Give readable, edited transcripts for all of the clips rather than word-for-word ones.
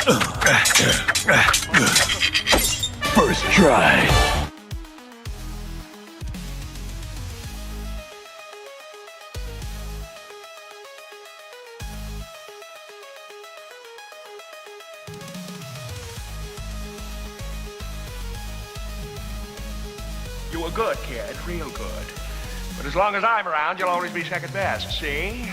First try. You were good, kid, real good. But as long as I'm around, you'll always be second best, see?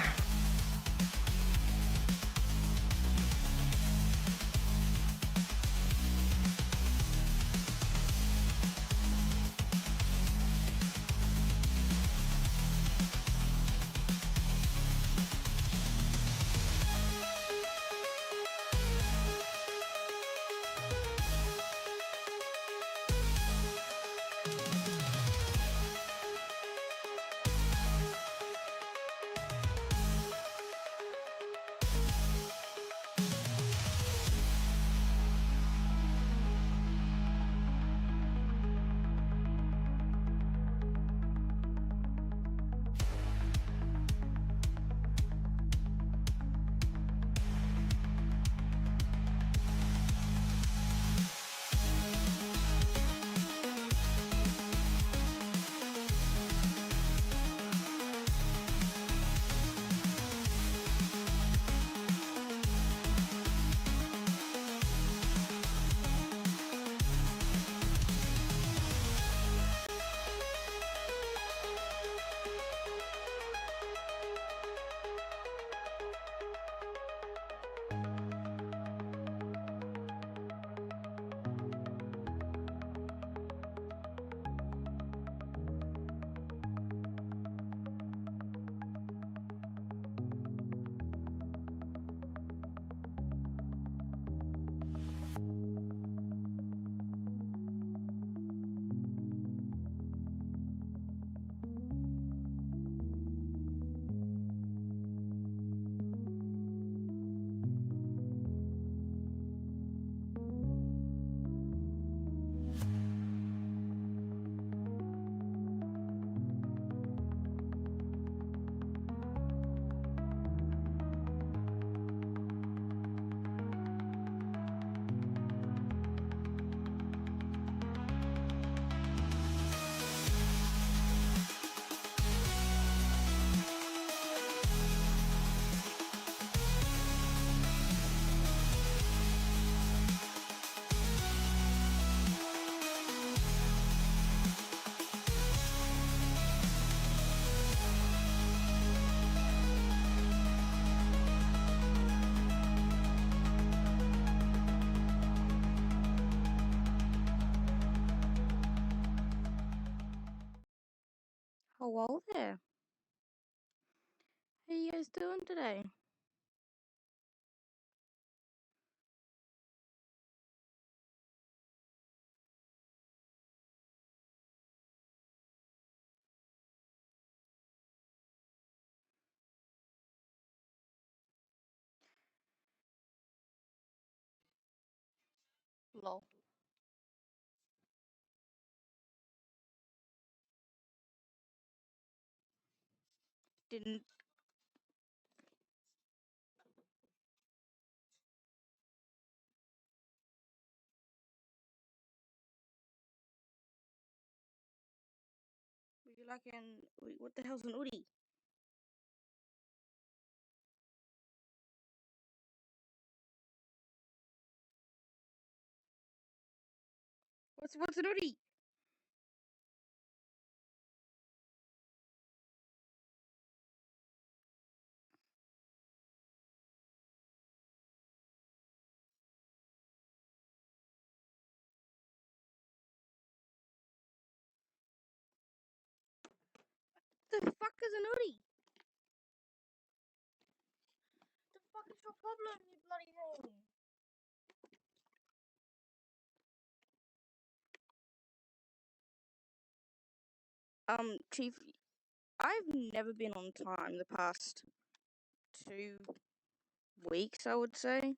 Hello there. How you guys doing today? Lol. Didn't would you like an what the hell's an Udi? What's an Udi? The fuck is an Udi? The fuck is your problem, you bloody thing? Chief, I've never been on time the past 2 weeks, I would say.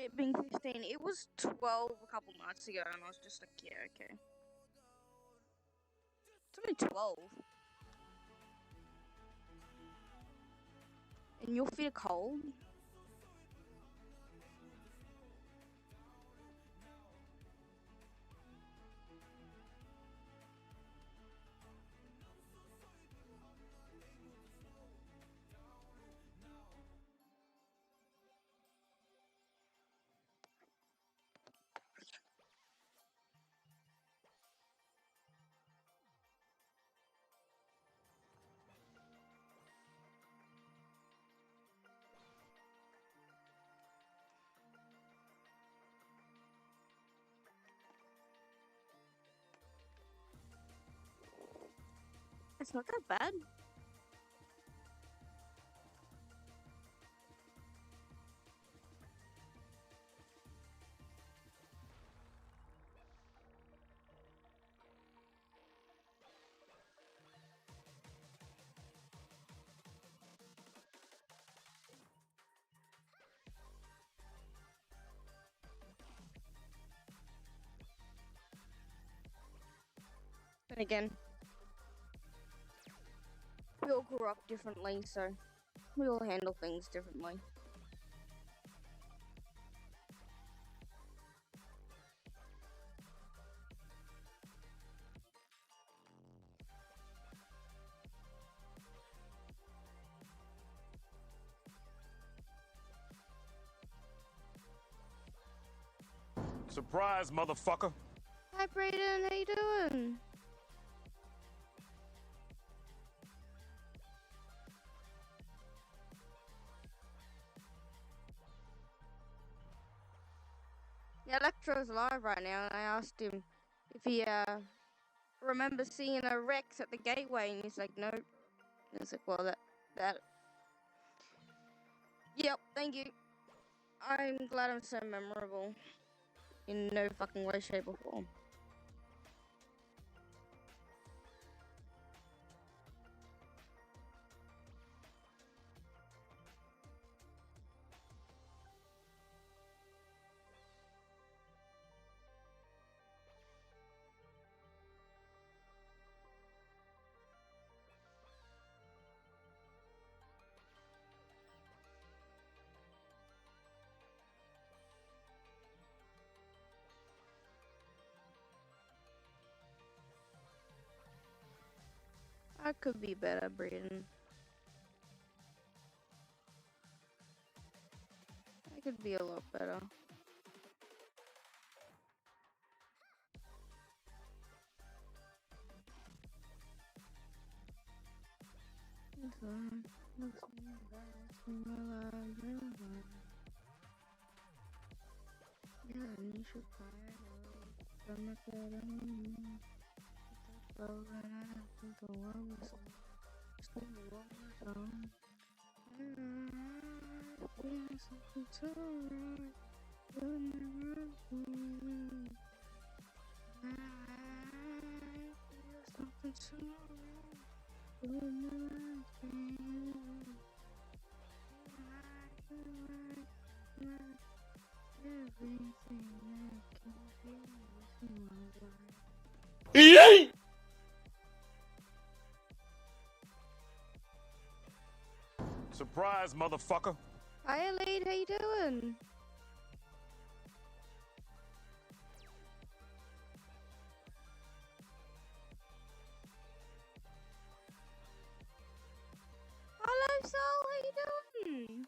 It being 15, it was 12 a couple nights ago, and I was just like, yeah, okay. It's only 12. And you'll feel cold. It's not that bad. Then again, we all grew up differently, so we all handle things differently. Surprise, motherfucker. Hi, Brayden. How you doing? Yeah, Electro's live right now, and I asked him if he remembers seeing a Rex at the gateway, and he's like, nope. And I was like, well, that. Yep, thank you. I'm glad I'm so memorable. In no fucking way, shape, or form. I could be better, Brayden. I could be a lot better. Yay! Surprise, motherfucker. Hi, Elite. How you doing? Hello, Sol. How you doing?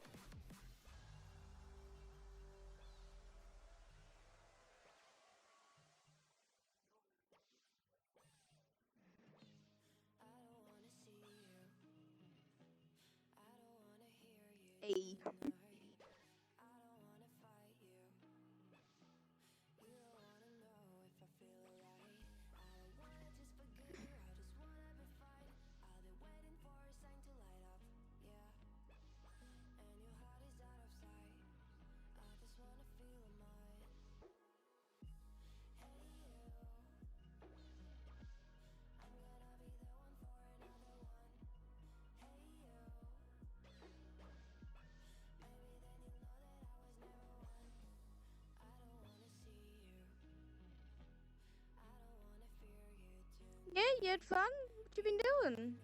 Hey. you had fun? What you been doing?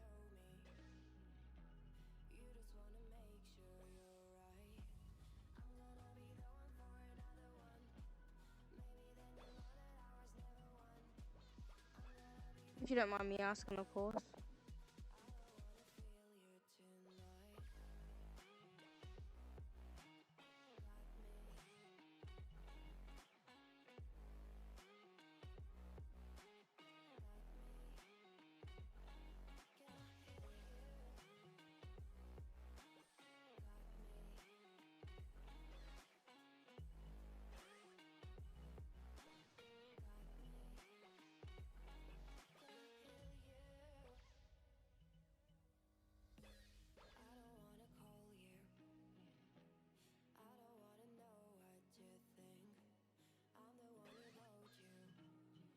If you don't mind me asking, of course.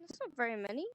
That's not very many.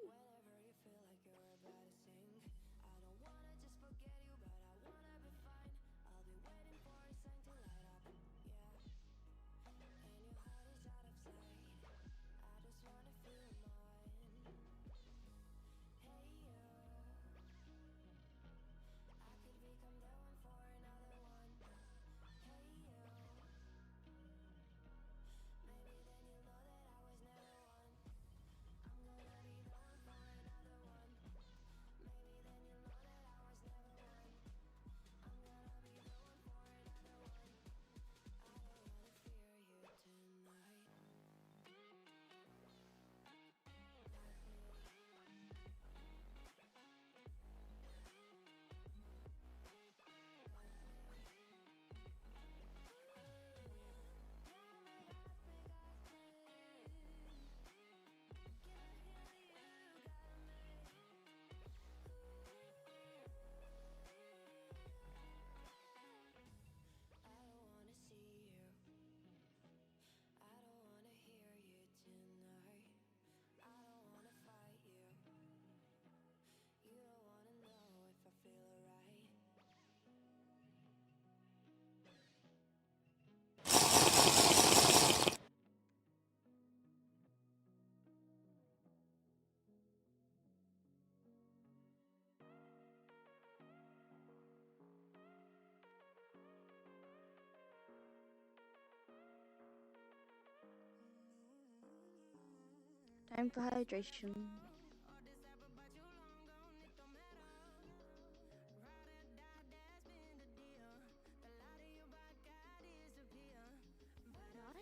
Time for hydration.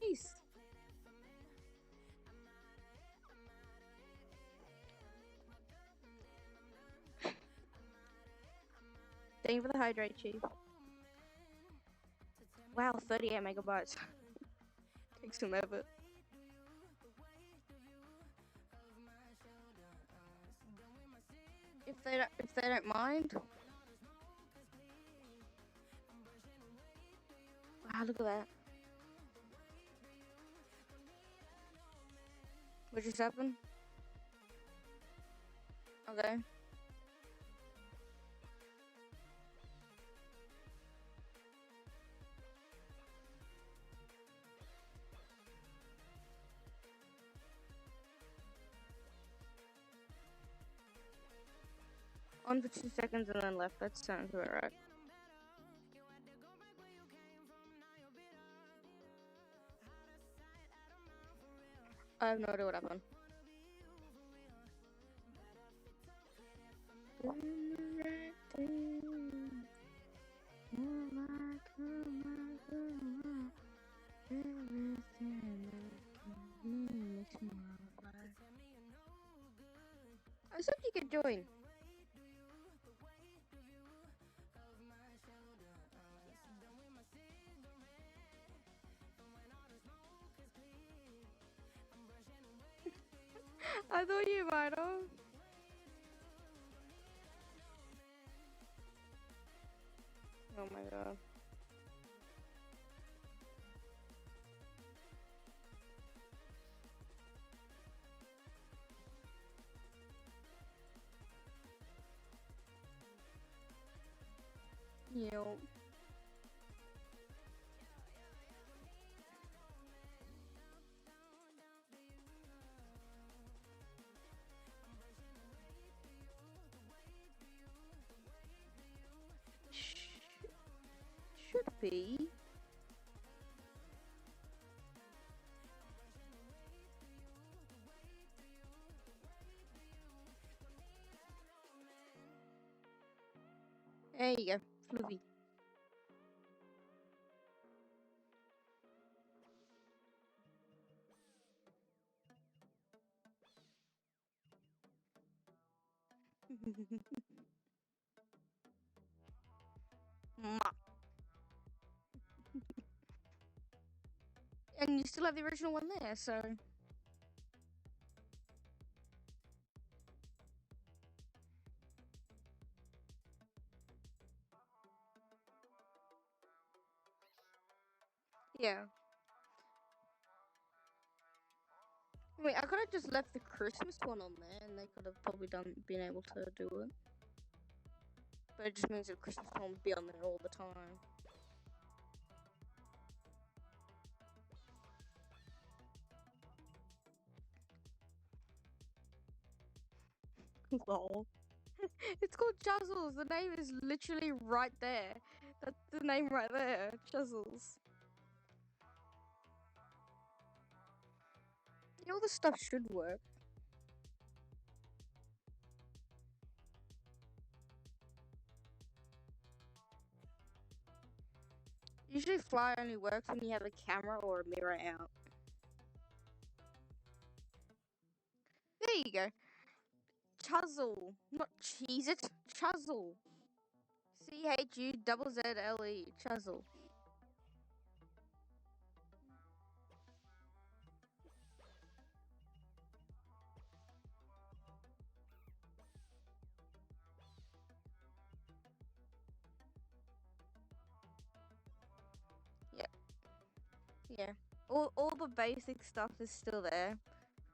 Nice. Thank you for the hydrate, Chief. Wow, 38 megabytes. Takes some effort. If they don't mind. Wow, look at that. What just happened? Okay. On for 2 seconds and then left. That sounds about right. I have no idea what happened. I said you could join. I thought you might have. Oh my god. Yep. copy. There you go, Fluffy. And you still have the original one there, so. Yeah. I mean, I could have just left the Christmas one on there, and they could have probably been able to do it. But it just means the Christmas one would be on there all the time. Lol. It's called Chuzzles. The name is literally right there. That's the name right there. Chuzzles. You know, all this stuff should work. Usually fly only works when you have a camera or a mirror out. There you go. Chuzzle. Not cheese it. Chuzzle. CHUZZLE. Chuzzle. Yeah. All the basic stuff is still there,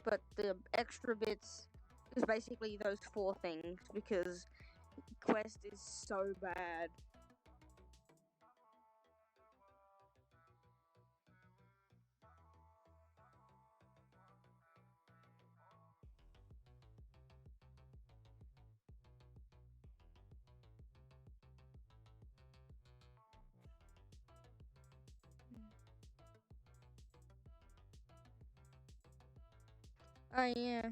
but the extra bits is basically those 4 things because Quest is so bad. Oh yeah.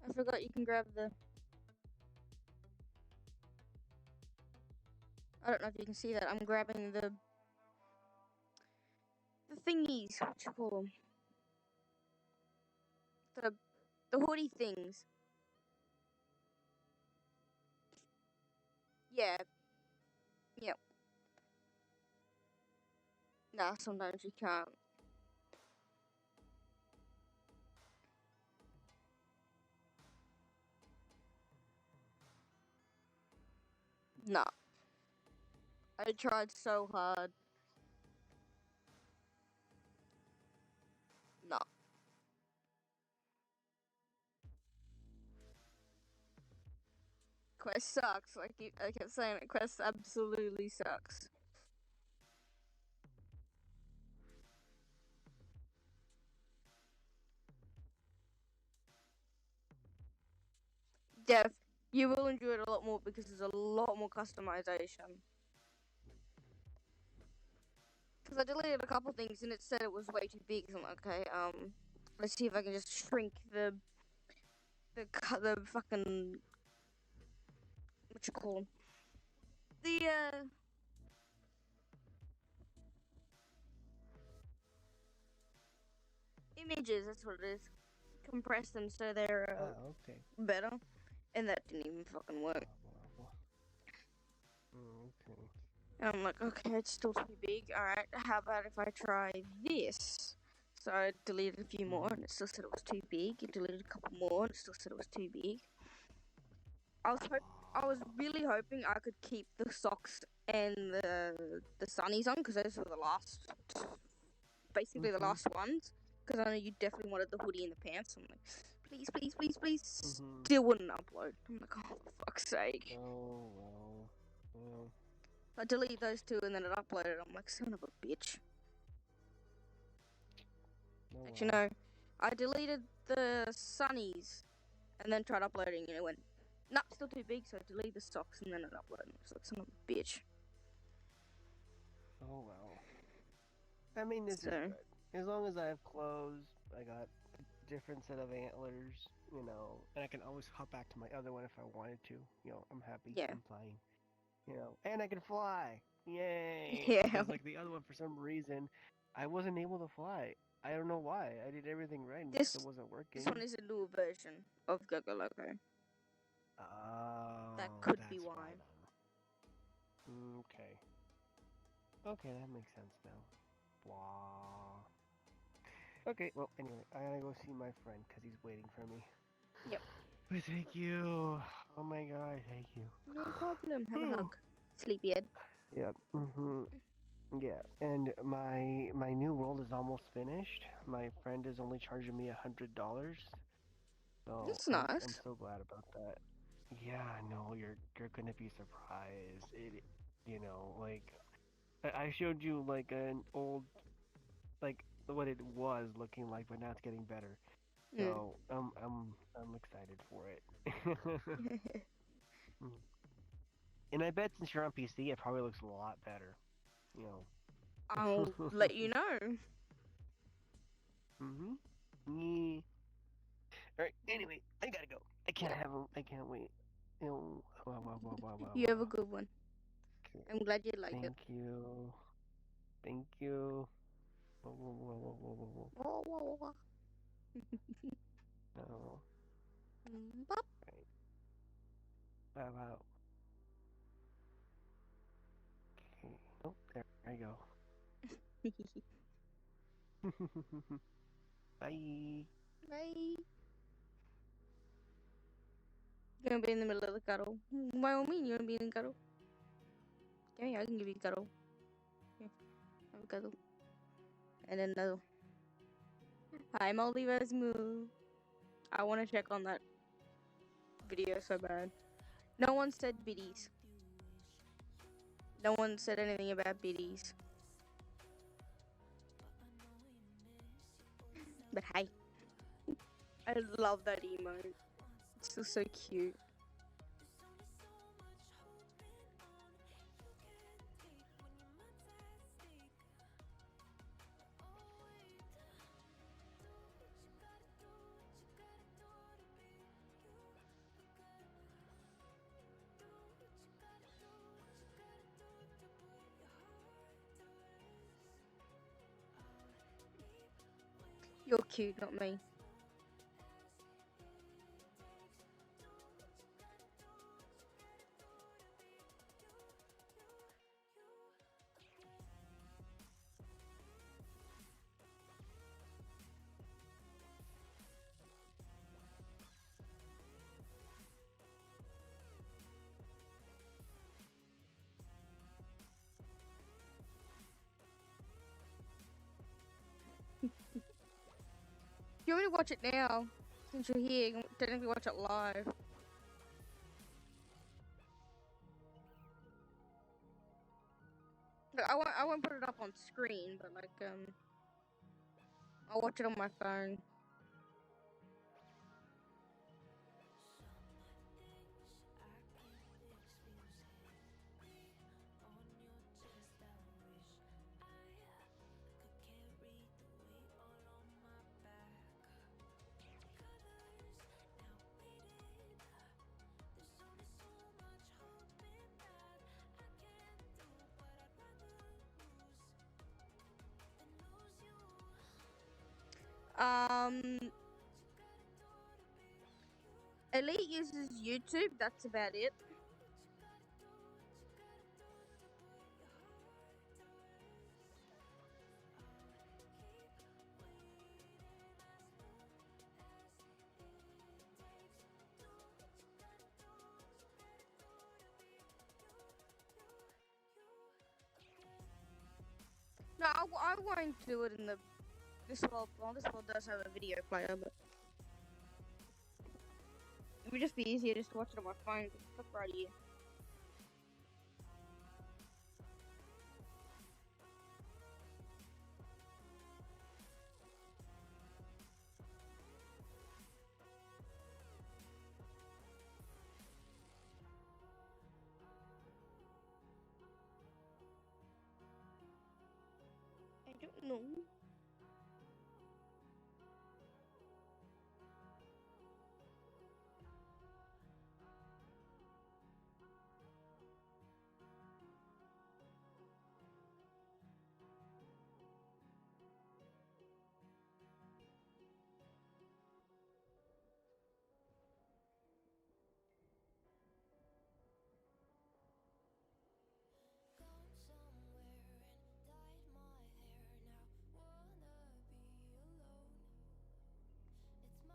I forgot you can grab the. I don't know if you can see that. I'm grabbing the thingies. What you call them? The hoodie things. Yeah. Yep. Nah, sometimes you can't. Nah. I tried so hard. Nah. Quest sucks. I kept saying it. Quest absolutely sucks. Def, you will enjoy it a lot more because there's a lot more customization. Because I deleted a couple things and it said it was way too big. So I'm like, okay, let's see if I can just shrink the fucking what you call 'em? The images. That's what it is. Compress them so they're Okay. better, and that didn't even fucking work. Okay. And I'm like, okay, it's still too big. Alright, how about if I try this? So I deleted a few more and it still said it was too big. I deleted a couple more and it still said it was too big. I was really hoping I could keep the socks and the sunnies on because those were the last, basically the last ones. Because I know you definitely wanted the hoodie and the pants. I'm like, please, please, please, please. Still wouldn't upload. I'm like, oh, for fuck's sake. Oh well. Well. I deleted those 2 and then it uploaded. I'm like, son of a bitch. Oh, Actually, no. I deleted the sunnies and then tried uploading and it went, nope, still too big, so I deleted the socks and then it uploaded. It's like, son of a bitch. Oh well. I mean, this is So good. As long as I have clothes, I got a different set of antlers, and I can always hop back to my other one if I wanted to. I'm happy. yeah, I'm flying. And I can fly. Yay! yeah. Because like the other one, for some reason, I wasn't able to fly. I don't know why. I did everything right and it This still wasn't this working. one is a newer version of Gogo Loco. That Oh, could be that's why. why then. Okay. Okay, that makes sense now. Blah. Okay, well, anyway, I gotta go see my friend because he's waiting for me. Yep. But thank you. Oh my god, thank you. No problem. Have a hug. Sleepyhead. Yeah. Yeah, and my new world is almost finished. My friend is only charging me $100, so That's I'm nice. so glad about that. Yeah, I know you're gonna be surprised. Like I showed you like an old like what it was looking like, but now it's getting better. Mm. So I'm excited for it. Mm. And I bet since you're on PC, it probably looks a lot better. You I'll know. let you know. Mhm. Yeah. All right. Anyway, I gotta go. I can't have. I can't wait. Wow, wow, wow, wow, wow, You have a wow. good one. Okay. I'm glad you like it. Thank you. Thank you. Whoa, whoa, whoa, whoa, whoa, whoa, whoa. Wah, wah, wah, wah. No. Bop. Right. Wow, wow. Okay. Oh, there I go. Bye. Bye. You're gonna be in the middle of the cuddle. By all means, you're gonna be in the cuddle. Yeah, I can give you a cuddle. Here, have a cuddle. And then another. Hi, Maldives Moo. I want to check on that video so bad. No one said biddies. No one said anything about biddies. But hey, I love that emote. It's still so cute. You're cute, not me. You want me to watch it now? Since you're here, you can technically watch it live. Like, I won't put it up on screen, but like I'll watch it on my phone. Um, Elite uses YouTube. That's about it. No, I won't do it in the this world. Well, this world does have a video player, but it would just be easier just to watch it on my phone. Cause it's up right here. No.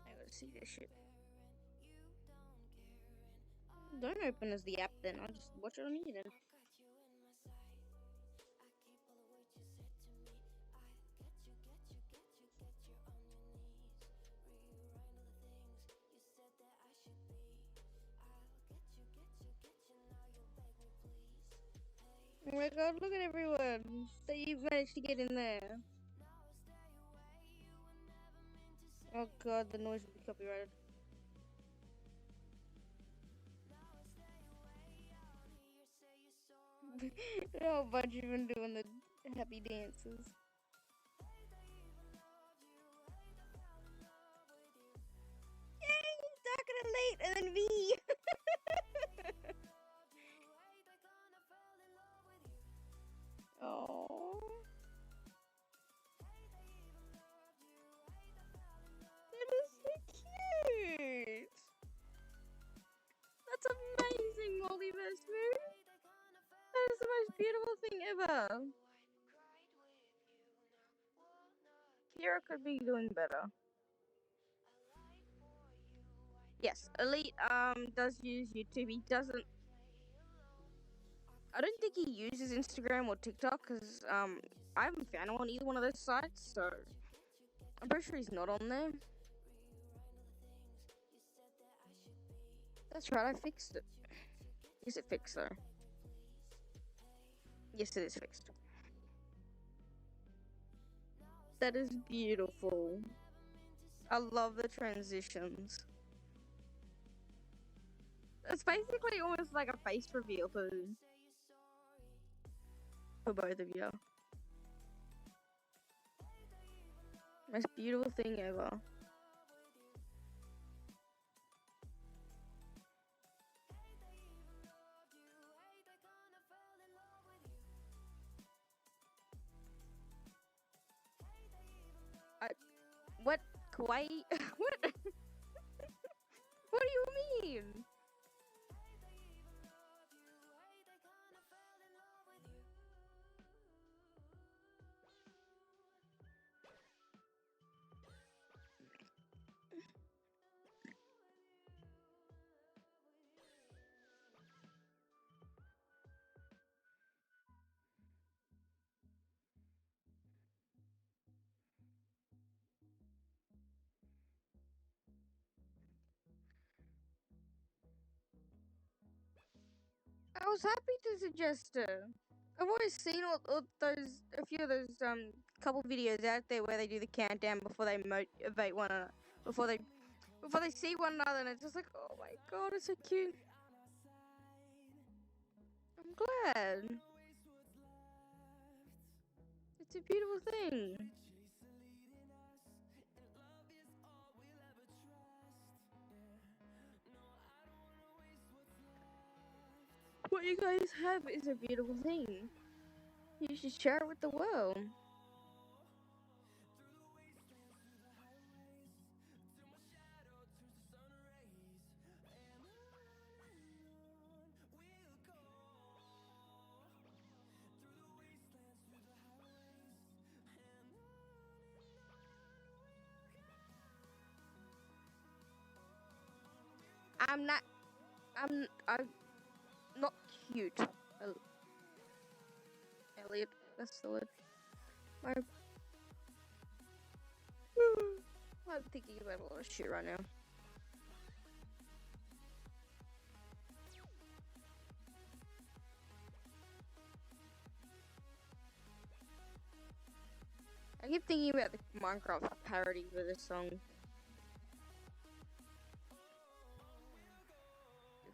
I gotta see this shit. Don't open as the app then, I'll just watch it on here then. Oh my god, look at everyone that you've managed to get in there. Oh god, the noise will be copyrighted. A whole bunch of them doing the happy dances. Yay, Dark and Elite, and then me! Oh, that is so cute! That's amazing, Multiverse Moon! That is the most beautiful thing ever! Kira could be doing better. Yes, Elite does use YouTube. He doesn't. I don't think he uses Instagram or TikTok because I haven't found him on either one of those sites, so I'm pretty sure he's not on there. That's right, I fixed it. Is it fixed though? Yes, it is fixed. That is beautiful. I love the transitions. It's basically almost like a face reveal for both of you. Most beautiful thing ever. What? Kawaii? What? What do you mean? I was happy to suggest her. I've always seen all those, a few of those couple videos out there where they do the countdown before they motivate one another, before they see one another, and it's just like, oh my god, it's so cute. I'm glad. It's a beautiful thing. What you guys have is a beautiful thing. You should share it with the world. I'm not cute. Elliot, that's the word. I'm thinking about a lot of shit right now. I keep thinking about the Minecraft parody for this song.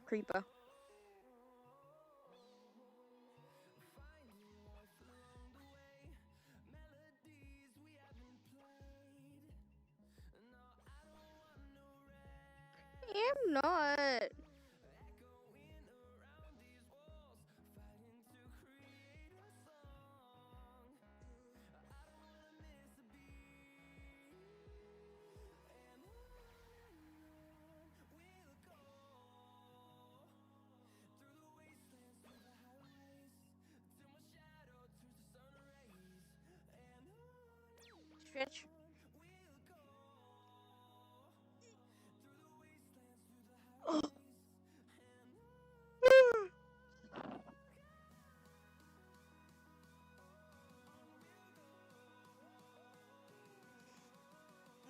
Creeper. am not. Stretch.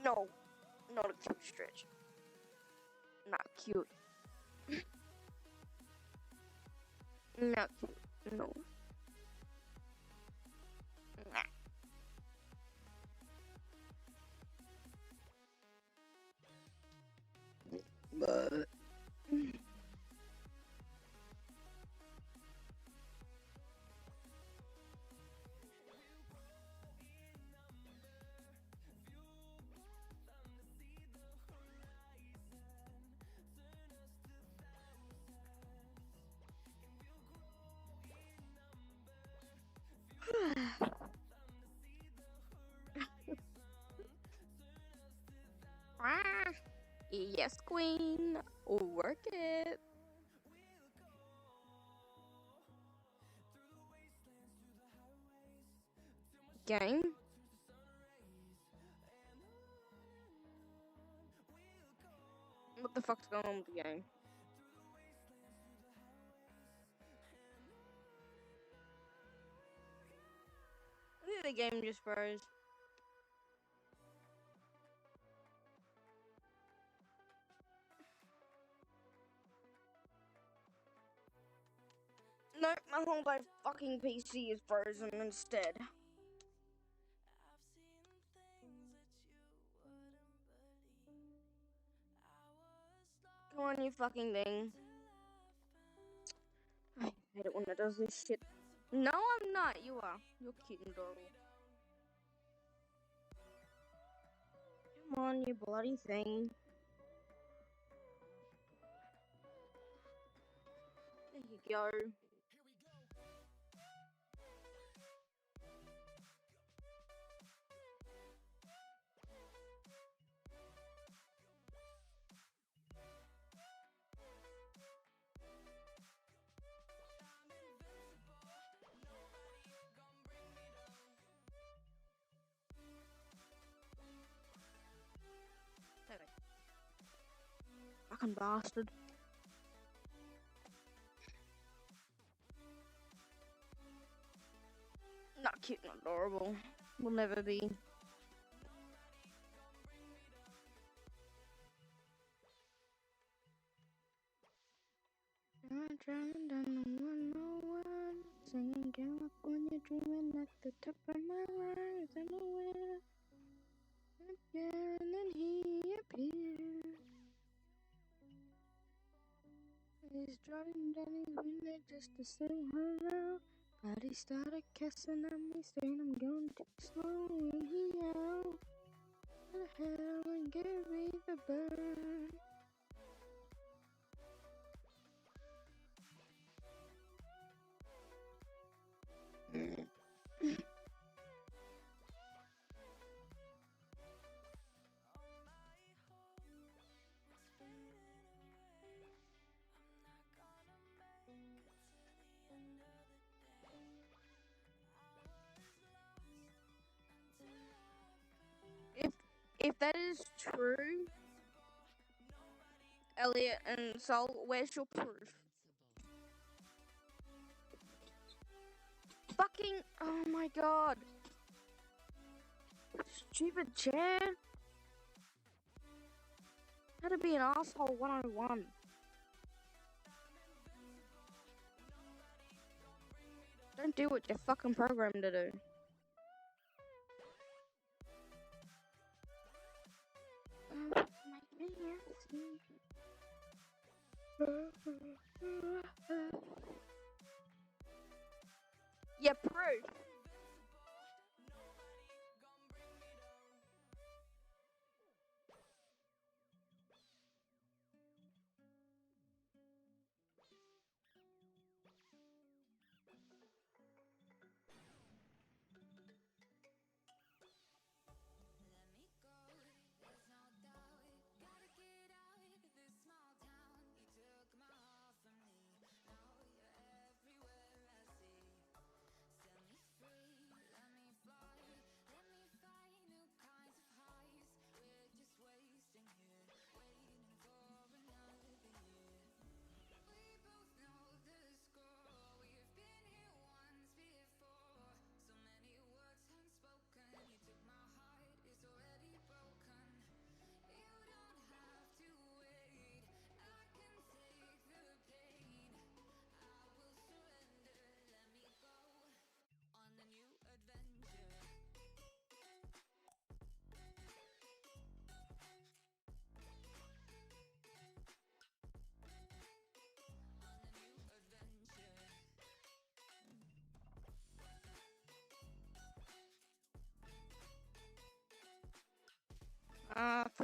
No, not a cute stretch. Not cute. Not cute. No. Nah. But yes, queen. Work it. Game. What the fuck's going on with the game? I think the game just froze. No, my whole entire fucking PC is frozen instead. Come on, you fucking thing. I hate it when it does this shit. No, I'm not. You are. You're cute and adorable. Come on, you bloody thing. There you go. Fucking bastard. Not cute and adorable. Will never be. I'm driving down the 101, singing California, dreaming at the top of my lungs. I know where. Yeah, and then he appeared. He's driving down his window just to say hello. But he started cussing at me, saying I'm going too slow. And he yelled, "What the hell?" and gave me the bird. If that is true, Elliot and Sol, where's your proof? Fucking, oh my god. Stupid chair. How to be an asshole 101. Don't do what you're fucking programmed to do. Yeah, proof.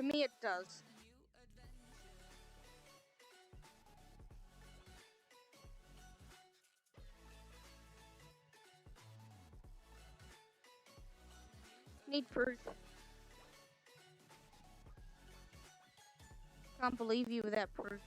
me, it does. Need proof. Can't believe you without proof.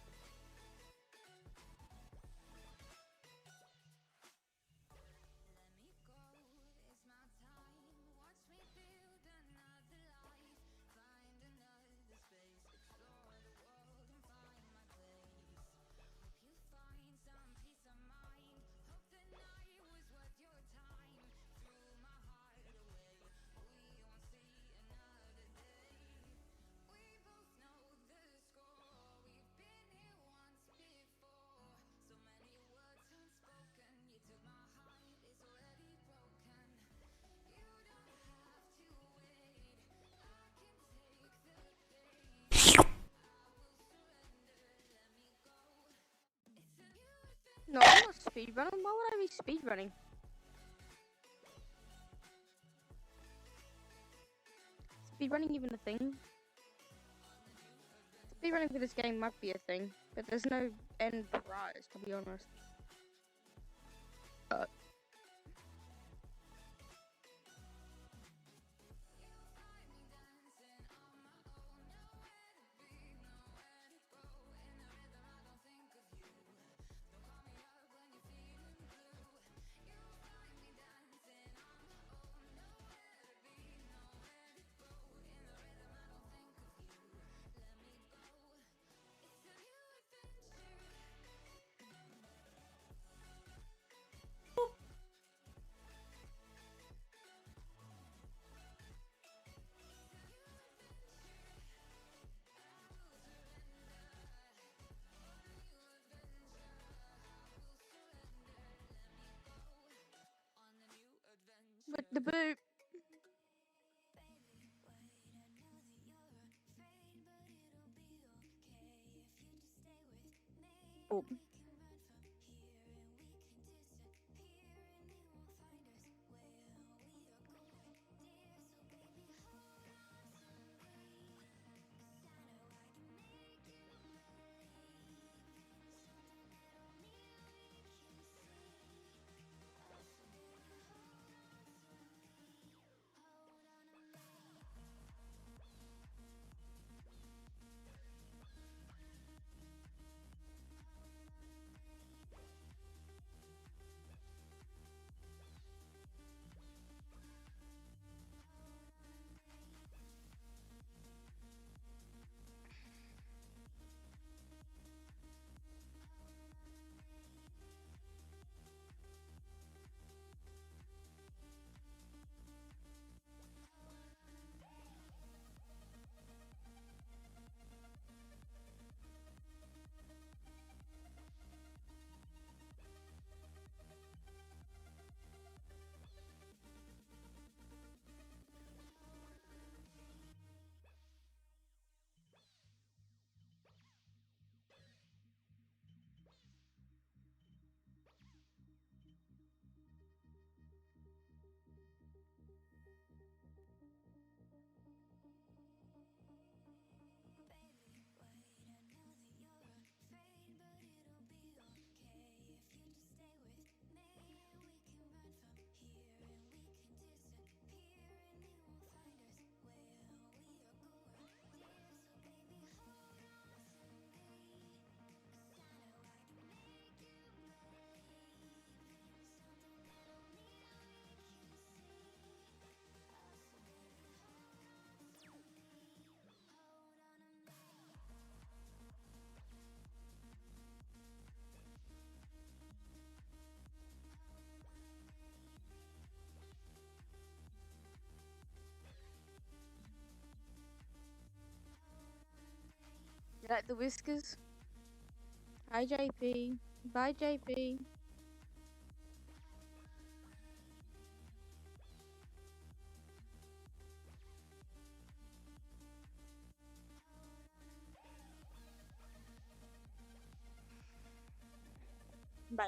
No, I'm not speedrunning. Why would I be speedrunning? Speedrunning even a thing? Speedrunning for this game might be a thing, but there's no end prize, to be honest. With the boot. Oh. You like the whiskers? Hi, JP. Bye, JP. Bye.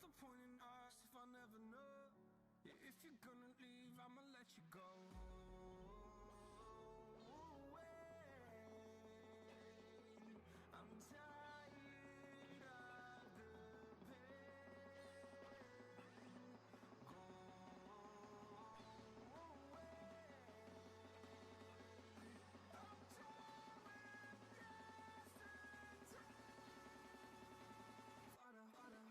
the point in us if I never know? If you're gonna leave, I'ma let you go. I'm tired of the pain. Go away. I'm tired with yesterday. Father.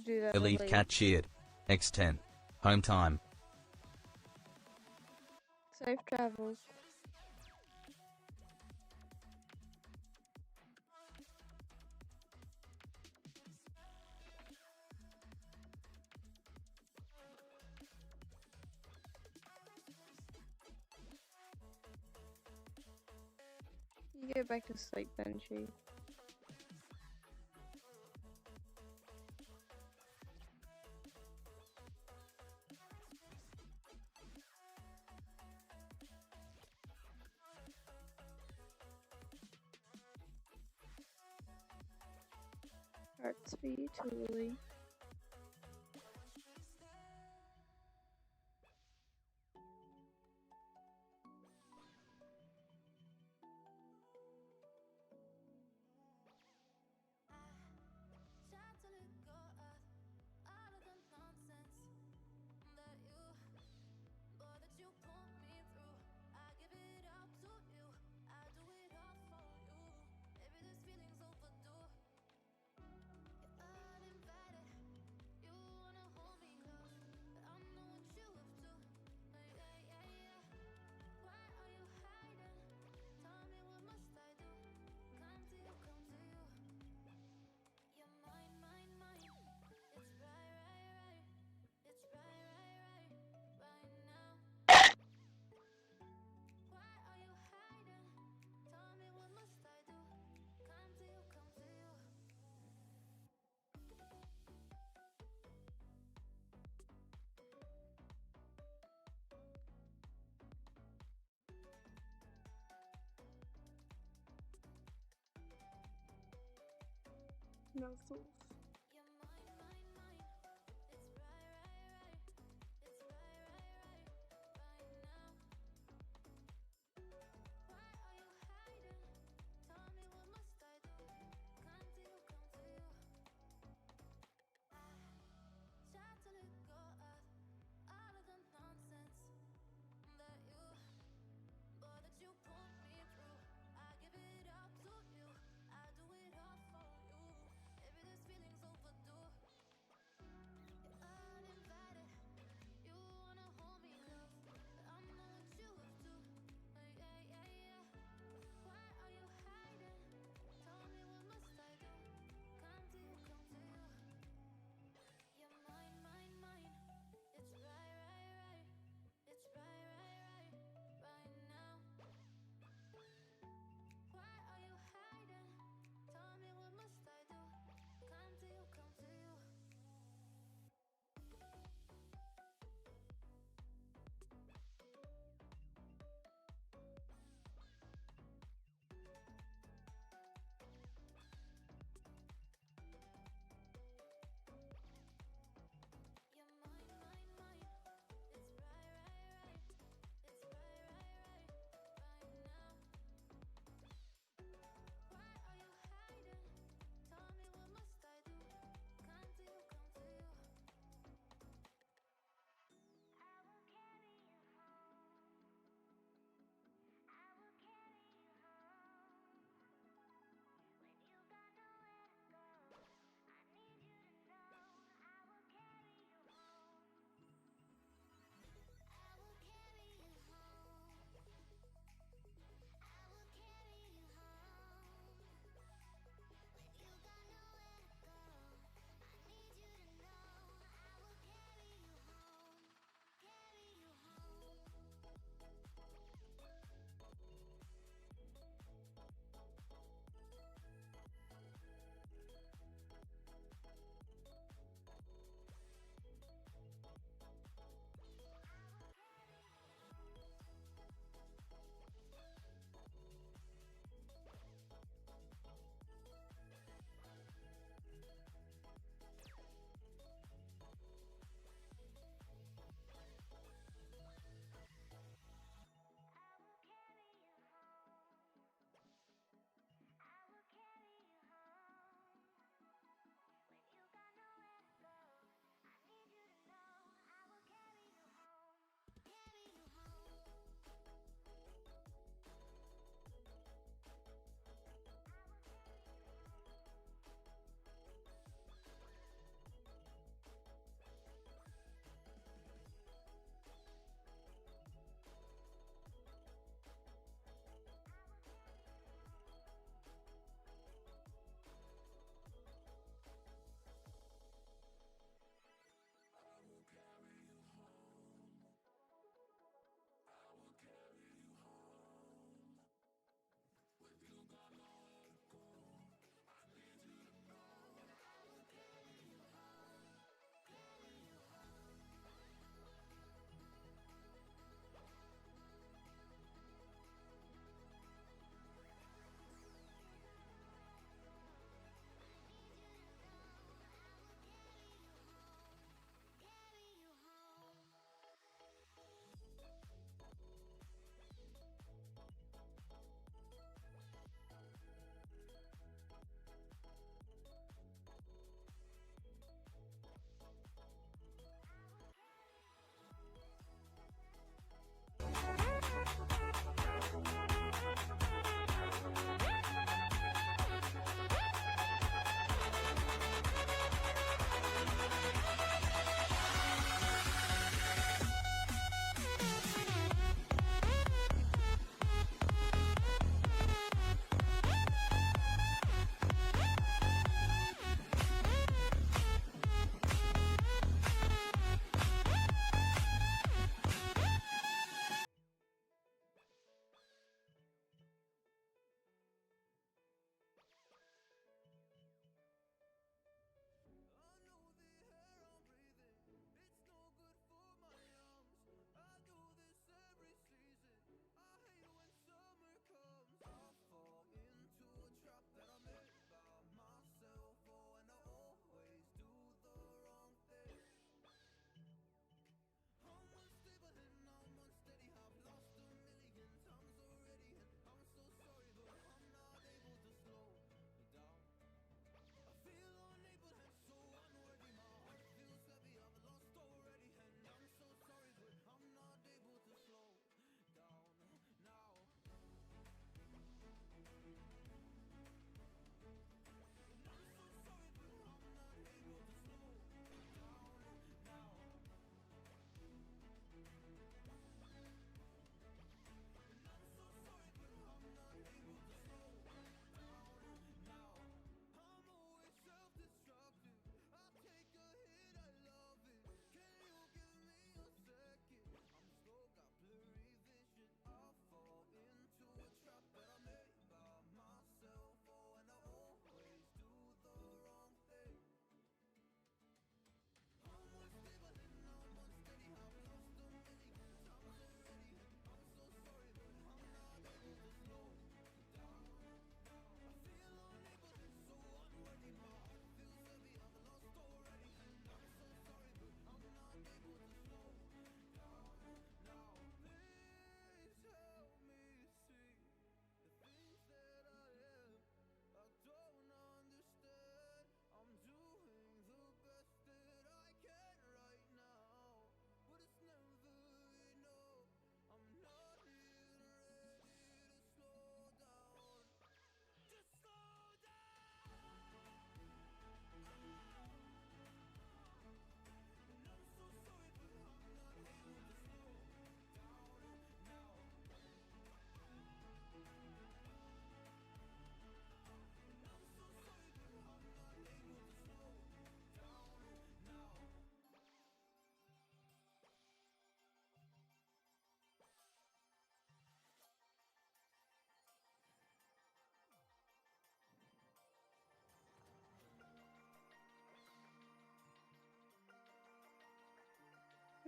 do that. Elite early. cat cheered. X10. Home time. Safe travels. You go back to sleep then, Chief. Hurts for you too, Lily. No sauce.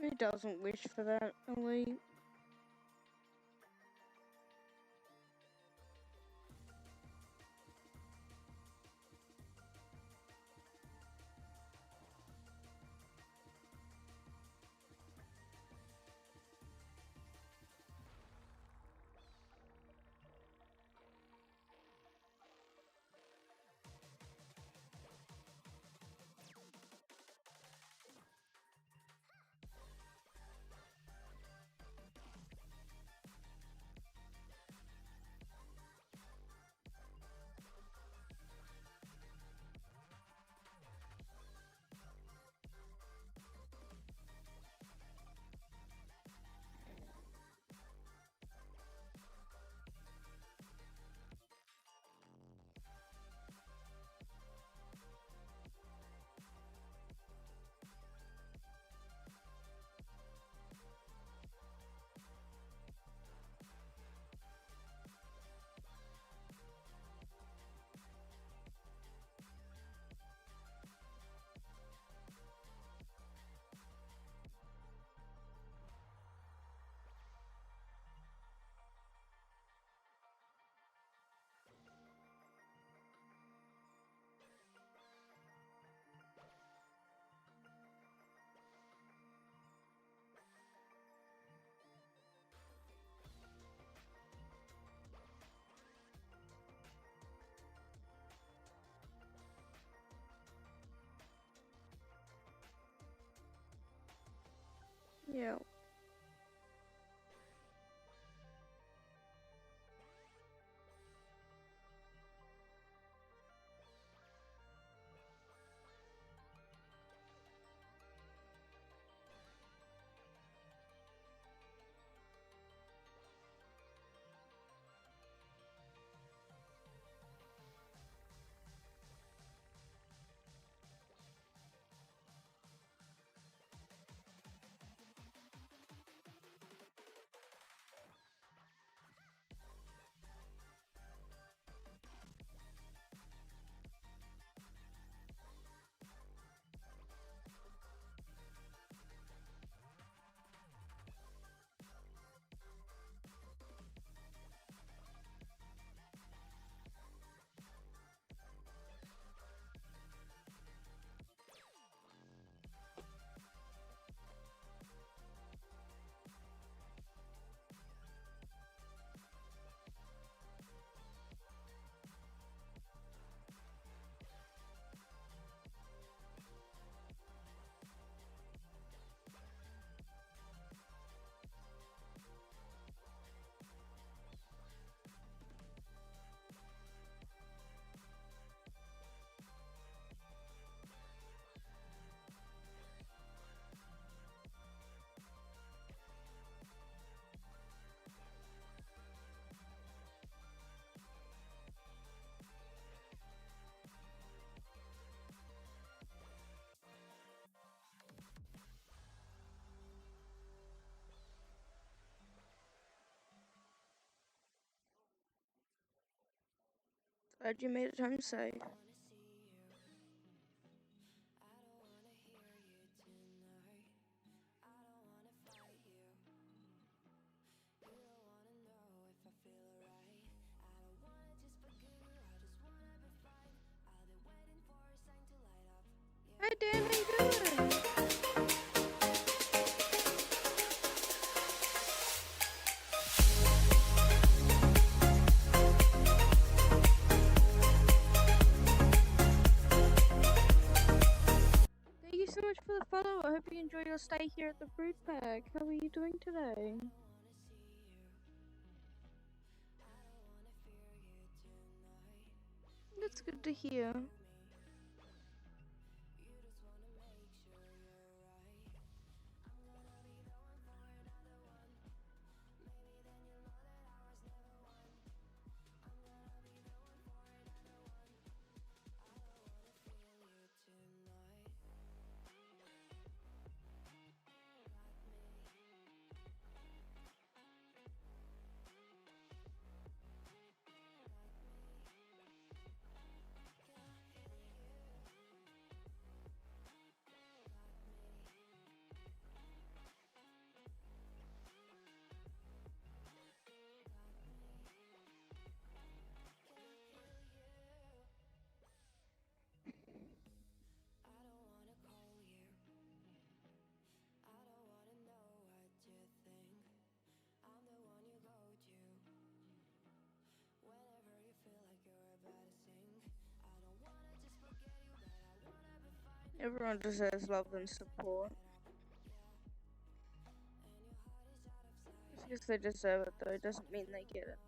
Who doesn't wish for that, Elite? Yeah. Glad you made it home safe. Hi Dan, how you doing? Thank you so much for the follow. I hope you enjoy your stay here at the Fruit Bag. How are you doing today? That's good to hear. Everyone deserves love and support. Just because they deserve it, though, doesn't mean they get it.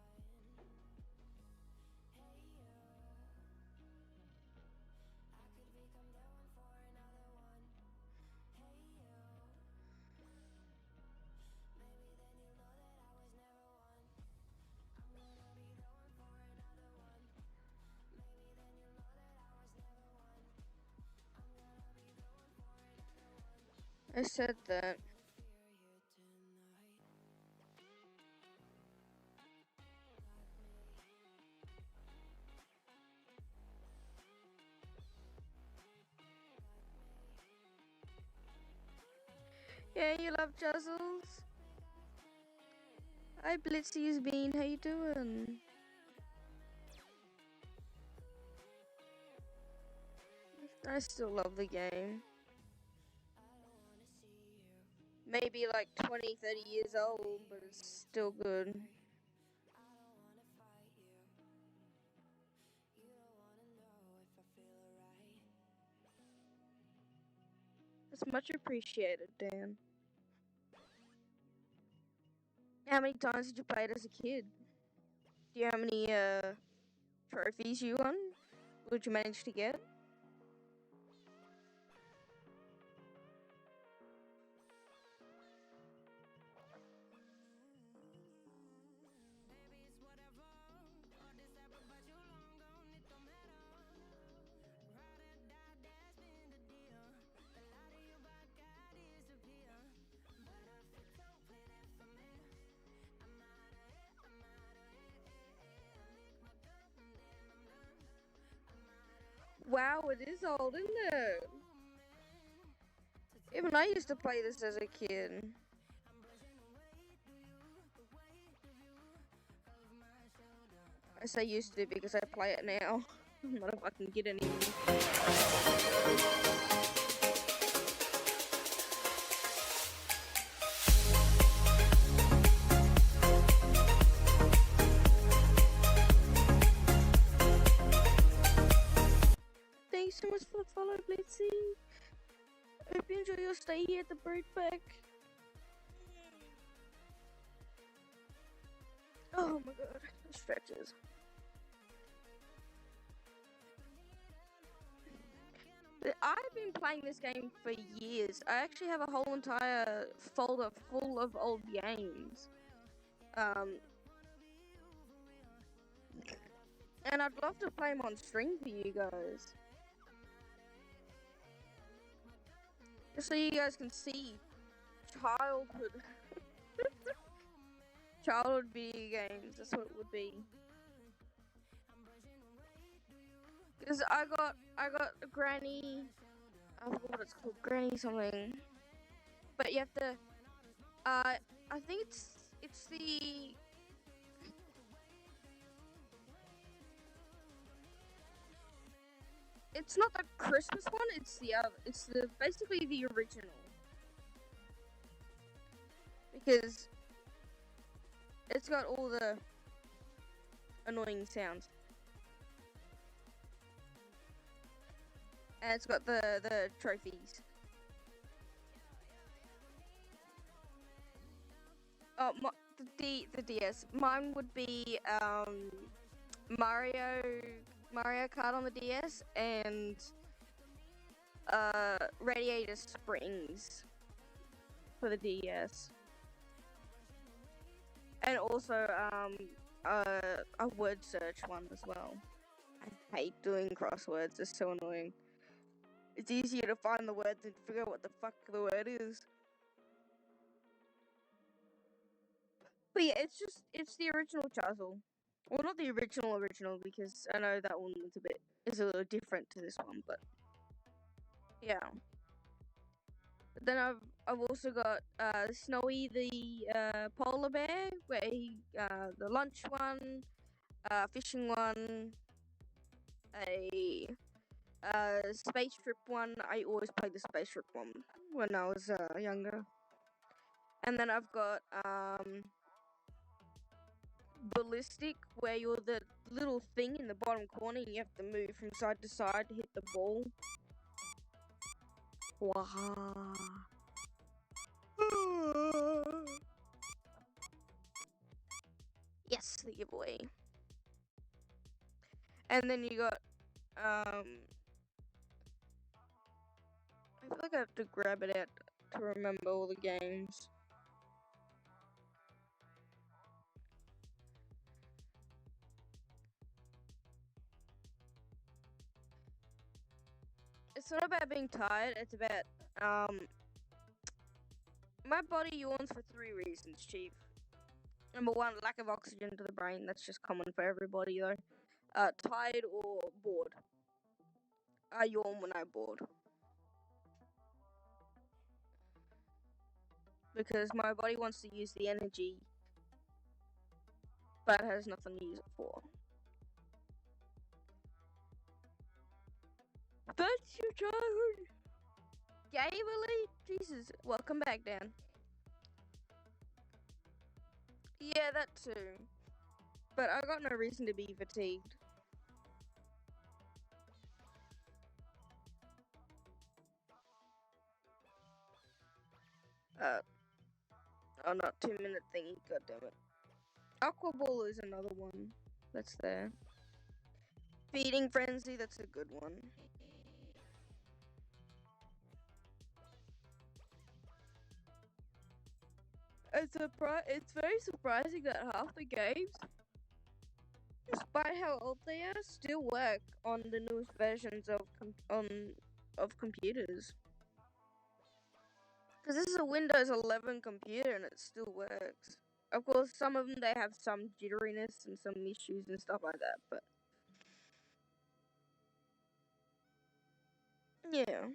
I said that. Yeah, you love Juzzles. Hi, Blitzy's Bean. How you doing? I still love the game. Maybe like 20, 30 years old, but it's still good. It's much appreciated, Dan. How many times did you play it as a kid? Do you know how many trophies you won? Would you manage to get? Wow, it is old, isn't it? Even I used to play this as a kid. I say used to because I play it now. Not if I can get any. Thanks so much for the follow, Blitzy. Hope you enjoy your stay here at the Brood Pack. Oh my god, the stretches. I've been playing this game for years. I actually have a whole entire folder full of old games. And I'd love to play them on stream for you guys. Just so you guys can see childhood. Childhood video games, that's what it would be. Because I got a Granny, I forgot what it's called, Granny something. But you have to, I think it's the, it's not the Christmas one, it's the other, it's the, basically the original. Because it's got all the annoying sounds. And it's got the trophies. Oh, the DS. Mine would be Mario Kart on the DS and Radiator Springs for the DS. And also a word search one as well. I hate doing crosswords, it's so annoying. It's easier to find the word than to figure out what the fuck the word is. But yeah, it's the original Chuzzle. Well, not the original because I know that one is a little different to this one, but yeah. But then I've also got Snowy the polar bear, where the lunch one, fishing one, a space trip one. I always played the space trip one when I was younger. And then I've got ballistic, where you're the little thing in the bottom corner and you have to move from side to side to hit the ball. Wow. Yes, the giveaway. And then you got I feel like I have to grab it out to remember all the games. It's not about being tired, it's about my body yawns for 3 reasons, Chief. Number 1, lack of oxygen to the brain. That's just common for everybody though. Tired or bored. I yawn when I'm bored. Because my body wants to use the energy, but has nothing to use it for. That's your childhood. Gamerly? Jesus, welcome back, Dan. Yeah, that too. But I got no reason to be fatigued. Oh, not 2-minute thingy, goddammit. Aqua Ball is another one that's there. Feeding Frenzy, that's a good one. It's very surprising that half the games, despite how old they are, still work on the newest versions of computers. Because this is a Windows 11 computer and it still works. Of course, some of them they have some jitteriness and some issues and stuff like that, but yeah.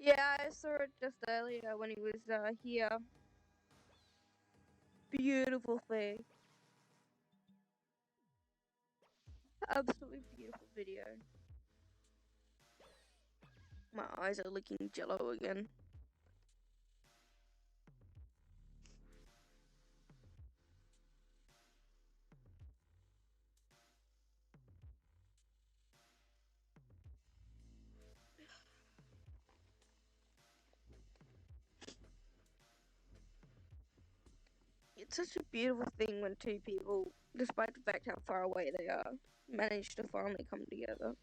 Yeah, I saw it just earlier when he was here. Beautiful thing. Absolutely beautiful video. My eyes are looking jello again. It's such a beautiful thing when two people, despite the fact how far away they are, manage to finally come together.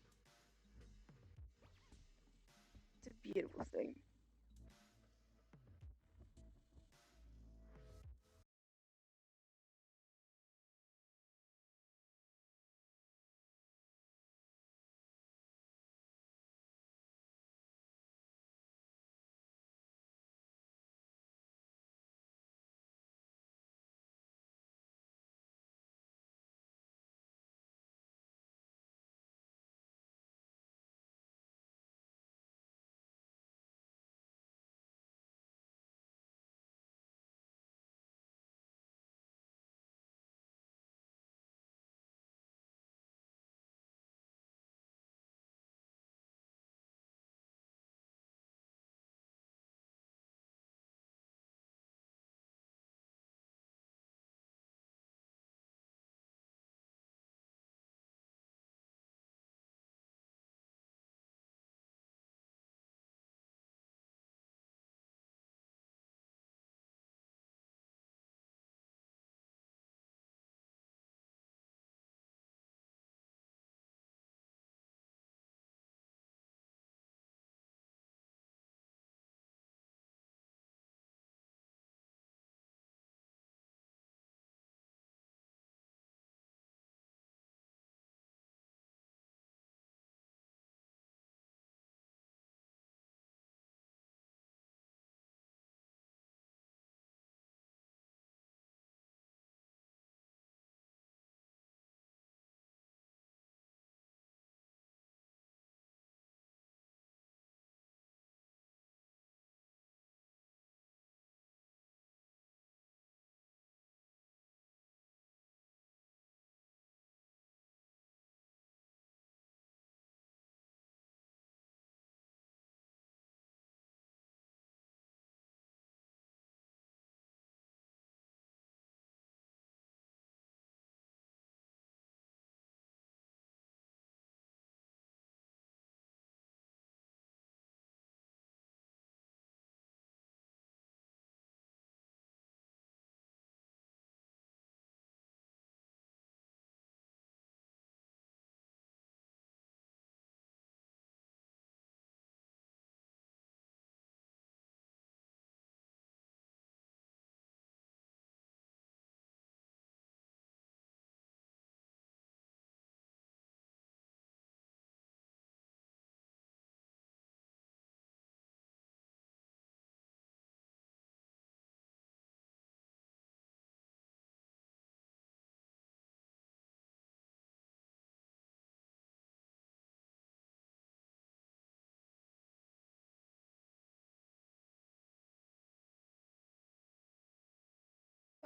It's a beautiful thing.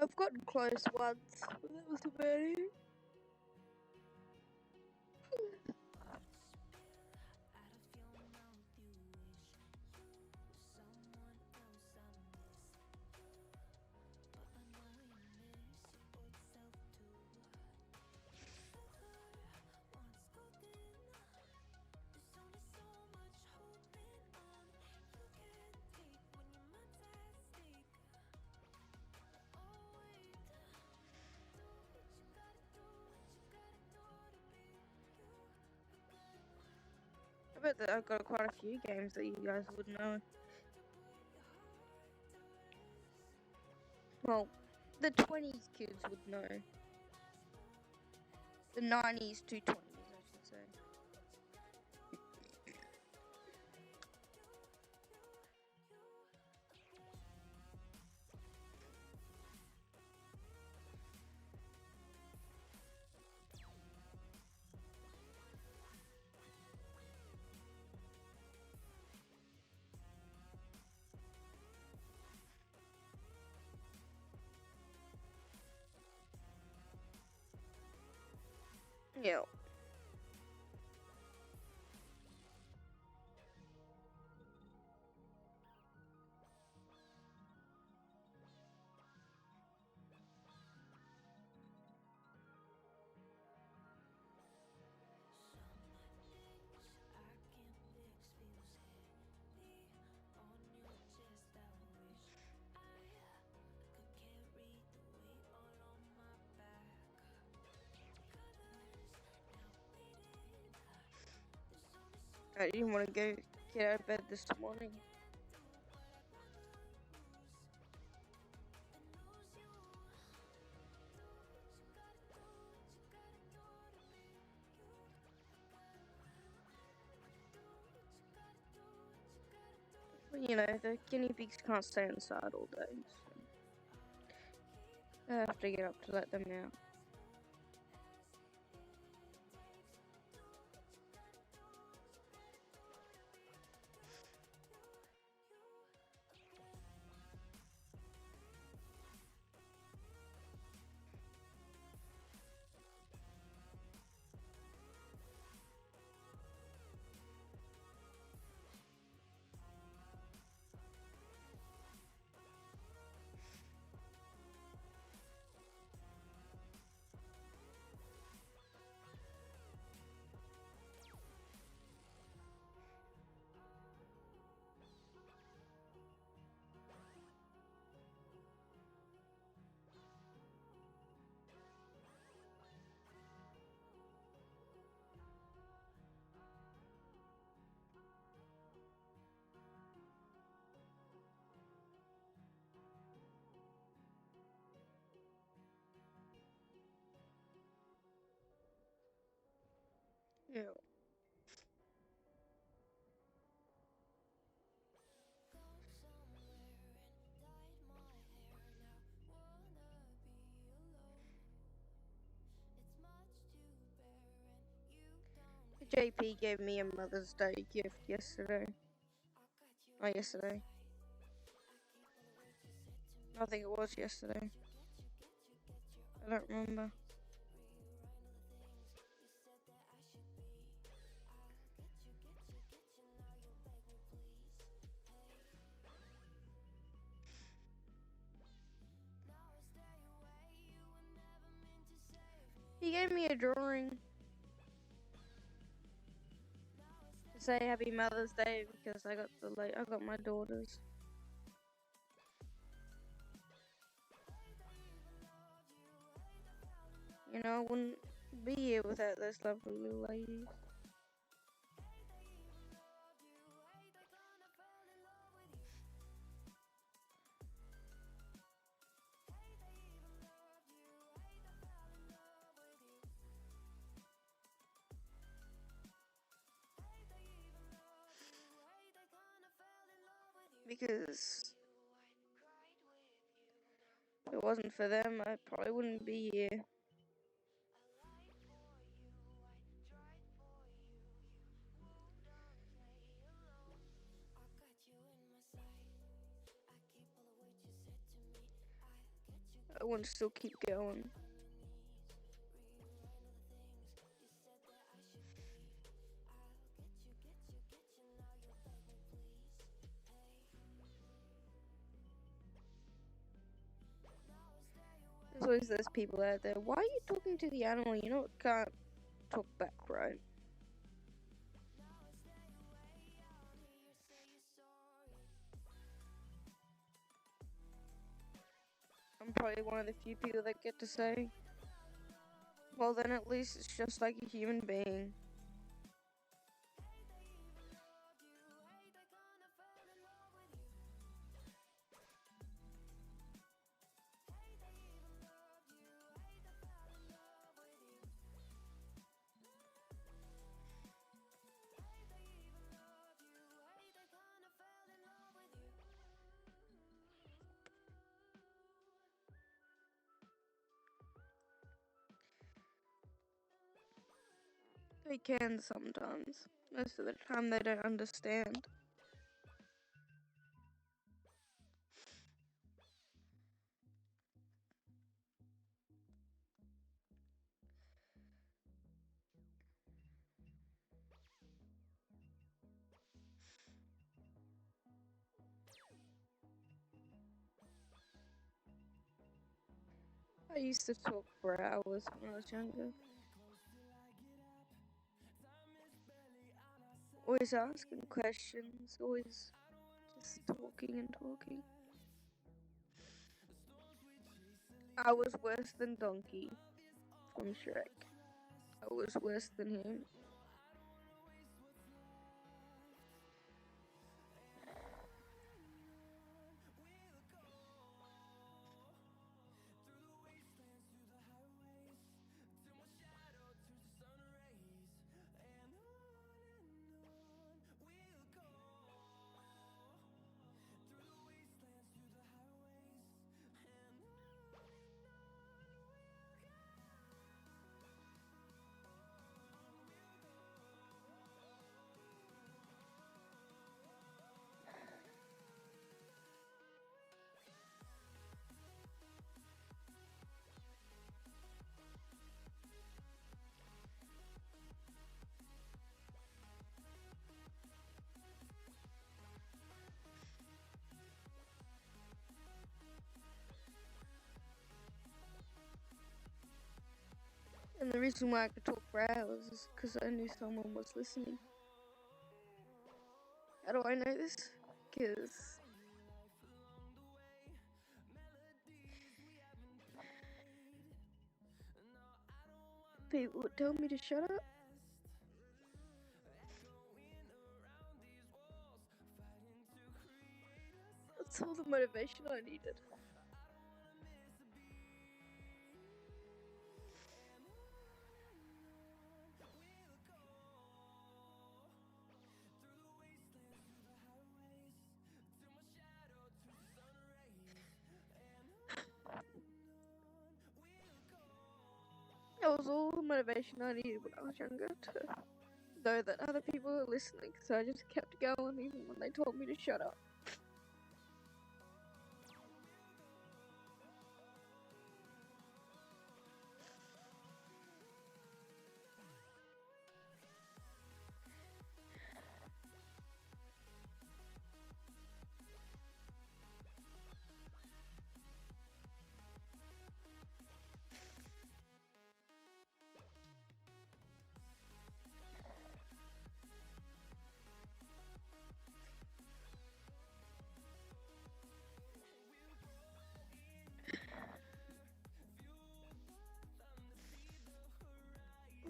I've gotten close once, but that was about it. I bet that I've got quite a few games that you guys would know. Well, the 20s kids would know. The 90s to 20s, I should say. Yeah. I didn't want to get out of bed this morning. But, you know, the guinea pigs can't stay inside all day, so I have to get up to let them out. Yeah. JP gave me a Mother's Day gift yesterday. Oh, yesterday. I think it was yesterday. I don't remember. He gave me a drawing to say Happy Mother's Day because I got my daughters. You know, I wouldn't be here without those lovely little ladies. Because if it wasn't for them, I probably wouldn't be here. I want to still keep going. There's always those people out there. Why are you talking to the animal? You know it can't talk back, right? I'm probably one of the few people that get to say, well, then at least it's just like a human being. They can sometimes. Most of the time they don't understand. I used to talk for hours when I was younger. Always asking questions, always just talking and talking. I was worse than Donkey from Shrek. I was worse than him. And the reason why I could talk for hours is because I knew someone was listening. How do I know this? Because people would tell me to shut up. That's all the motivation I needed. That was all the motivation I needed when I was younger to know that other people were listening. So I just kept going even when they told me to shut up.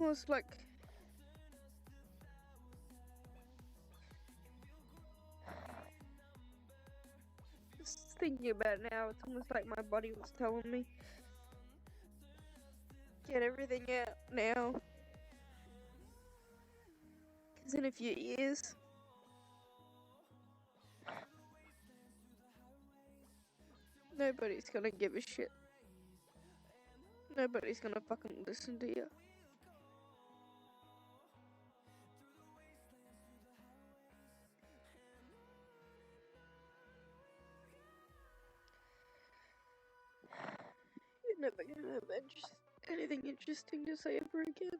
Almost like just thinking about it now, it's almost like my body was telling me, get everything out now. Because in a few years, nobody's gonna give a shit. Nobody's gonna fucking listen to you. never gonna have anything interesting to say ever again.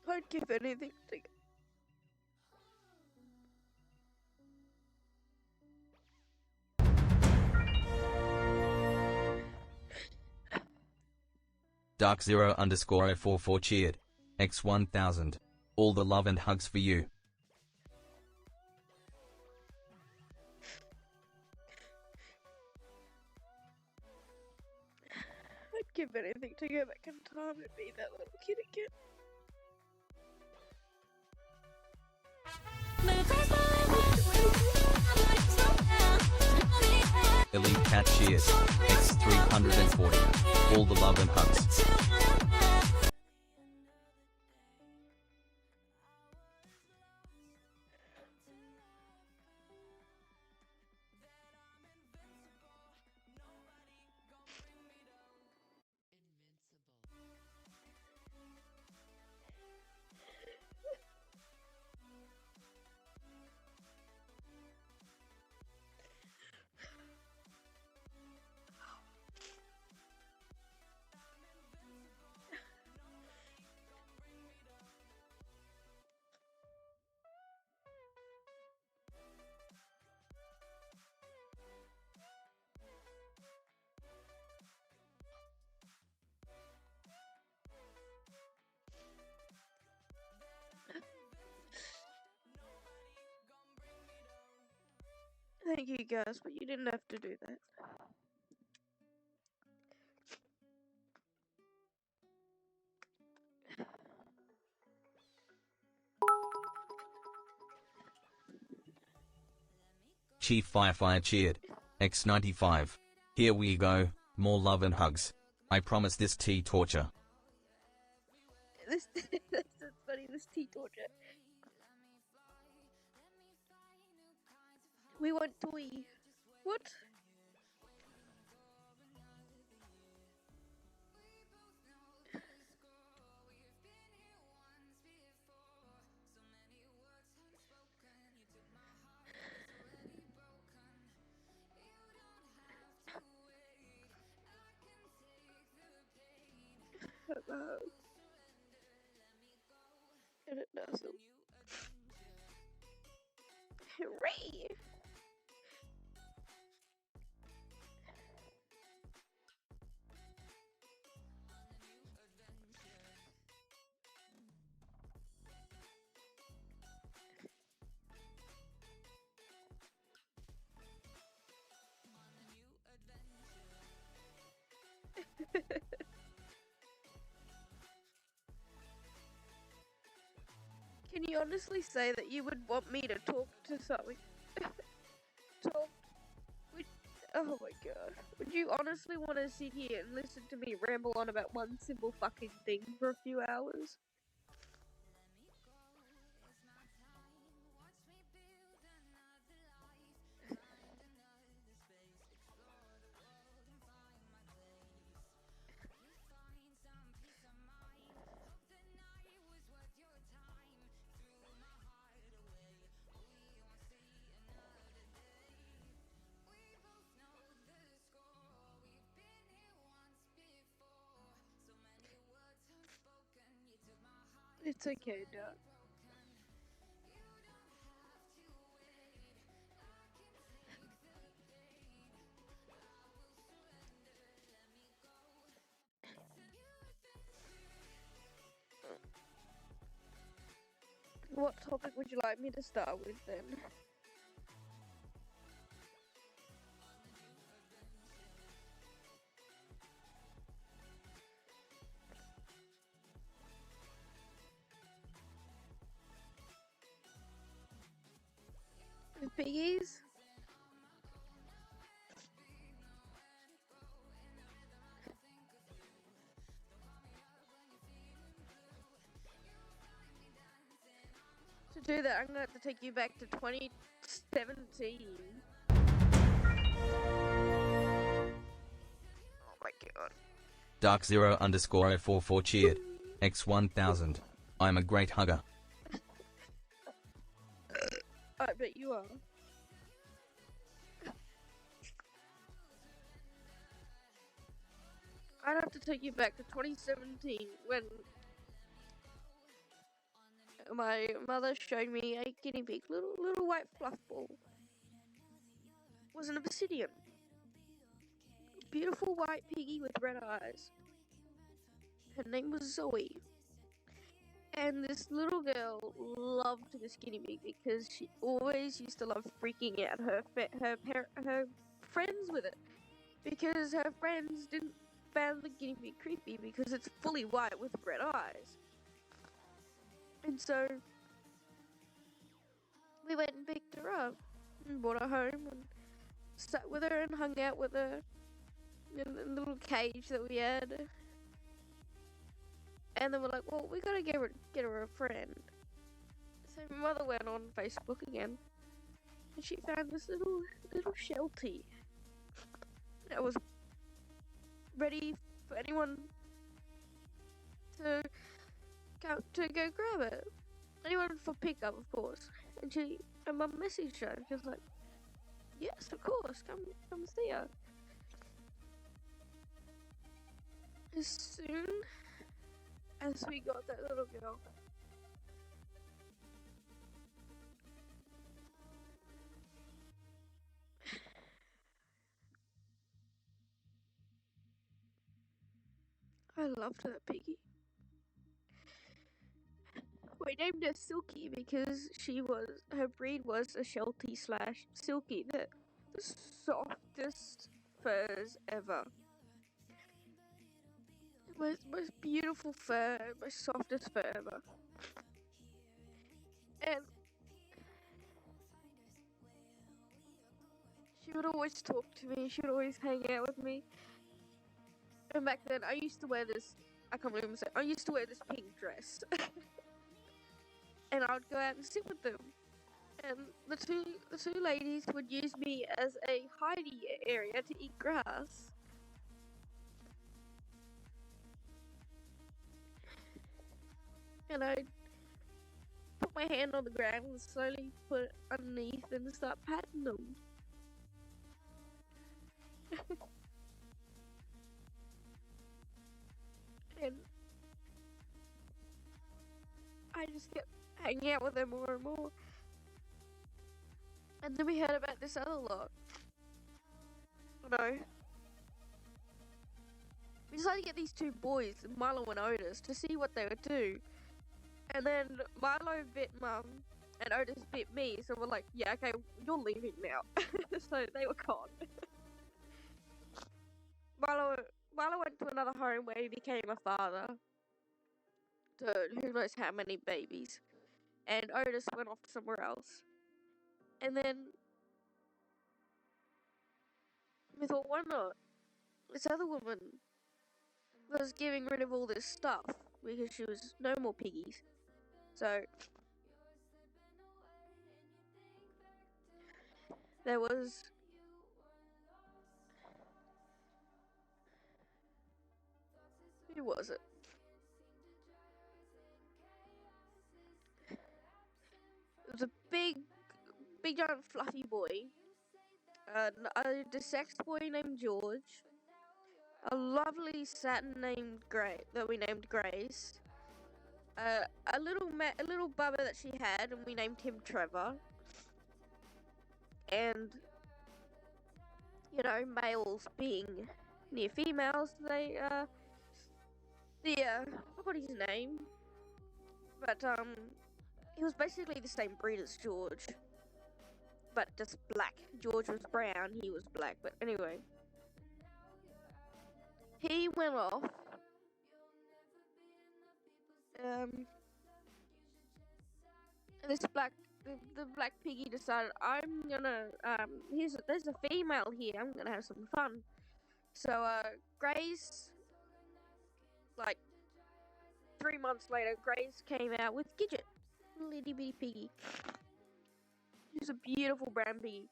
I'd give anything to get. Dark Zero underscore 044 cheered. X1000. All the love and hugs for you. I'd give anything to go back in time and be that little kid again. Elite Cat cheers. X340. All the love and hugs. Thank you guys, but you didn't have to do that. Chief Firefire cheered. X95. Here we go, more love and hugs. I promise this tea torture. This that's funny, this tea torture. We want toy. What? And it doesn't. Hooray! Can you honestly say that you would want me to talk to something? Talk? Oh my god. Would you honestly want to sit here and listen to me ramble on about one simple fucking thing for a few hours? It's okay, Dad. What topic would you like me to start with then? With piggies? To do that, I'm gonna have to take you back to 2017. Oh my god. Dark 0 underscore 044 cheered. X1000. I'm a great hugger. I bet you are. I'd have to take you back to 2017 when my mother showed me a guinea pig, little white fluff ball. It was an obsidian. Beautiful white piggy with red eyes. Her name was Zoe. And this little girl loved this guinea pig because she always used to love freaking out her friends with it, because her friends didn't find the guinea pig creepy because it's fully white with red eyes. And so we went and picked her up and brought her home and sat with her and hung out with her in the little cage that we had. And then we're like, well, we gotta get her a friend. So my mother went on Facebook again, and she found this little sheltie that was ready for anyone to go grab it. Anyone for pickup, of course. And mum messaged her. She was like, yes, of course, come see her. As soon as we got that little girl, I loved that piggy. We named her Silky because her breed was a Sheltie / Silky, the softest furs ever. Most beautiful fur, most softest fur ever. And she would always talk to me, she would always hang out with me. And back then I used to wear this, I used to wear this pink dress. And I would go out and sit with them. And the two ladies would use me as a hidey area to eat grass. And I'd put my hand on the ground and slowly put it underneath and start patting them. And I just kept hanging out with them more and more. And then we heard about this other lot. No. We decided to get these two boys, Milo and Otis, to see what they would do. And then Milo bit Mum, and Otis bit me, so we're like, yeah, okay, you're leaving now. So they were gone. Milo went to another home where he became a father to who knows how many babies. And Otis went off somewhere else. And then we thought, why not? This other woman was getting rid of all this stuff because she was no more piggies. So there was who was it? It was a big giant fluffy boy, a dissexed boy named George, a lovely satin named that we named Grace, a little bubba that she had, and we named him Trevor. And you know, males being near females, they I forgot his name, but he was basically the same breed as George, but just black. George was brown, he was black. But anyway, he went off. This the black piggy decided, I'm gonna there's a female here, I'm gonna have some fun. So Grace, like 3 months later, Grace came out with Gidget, little itty bitty piggy. She's a beautiful brown piggy.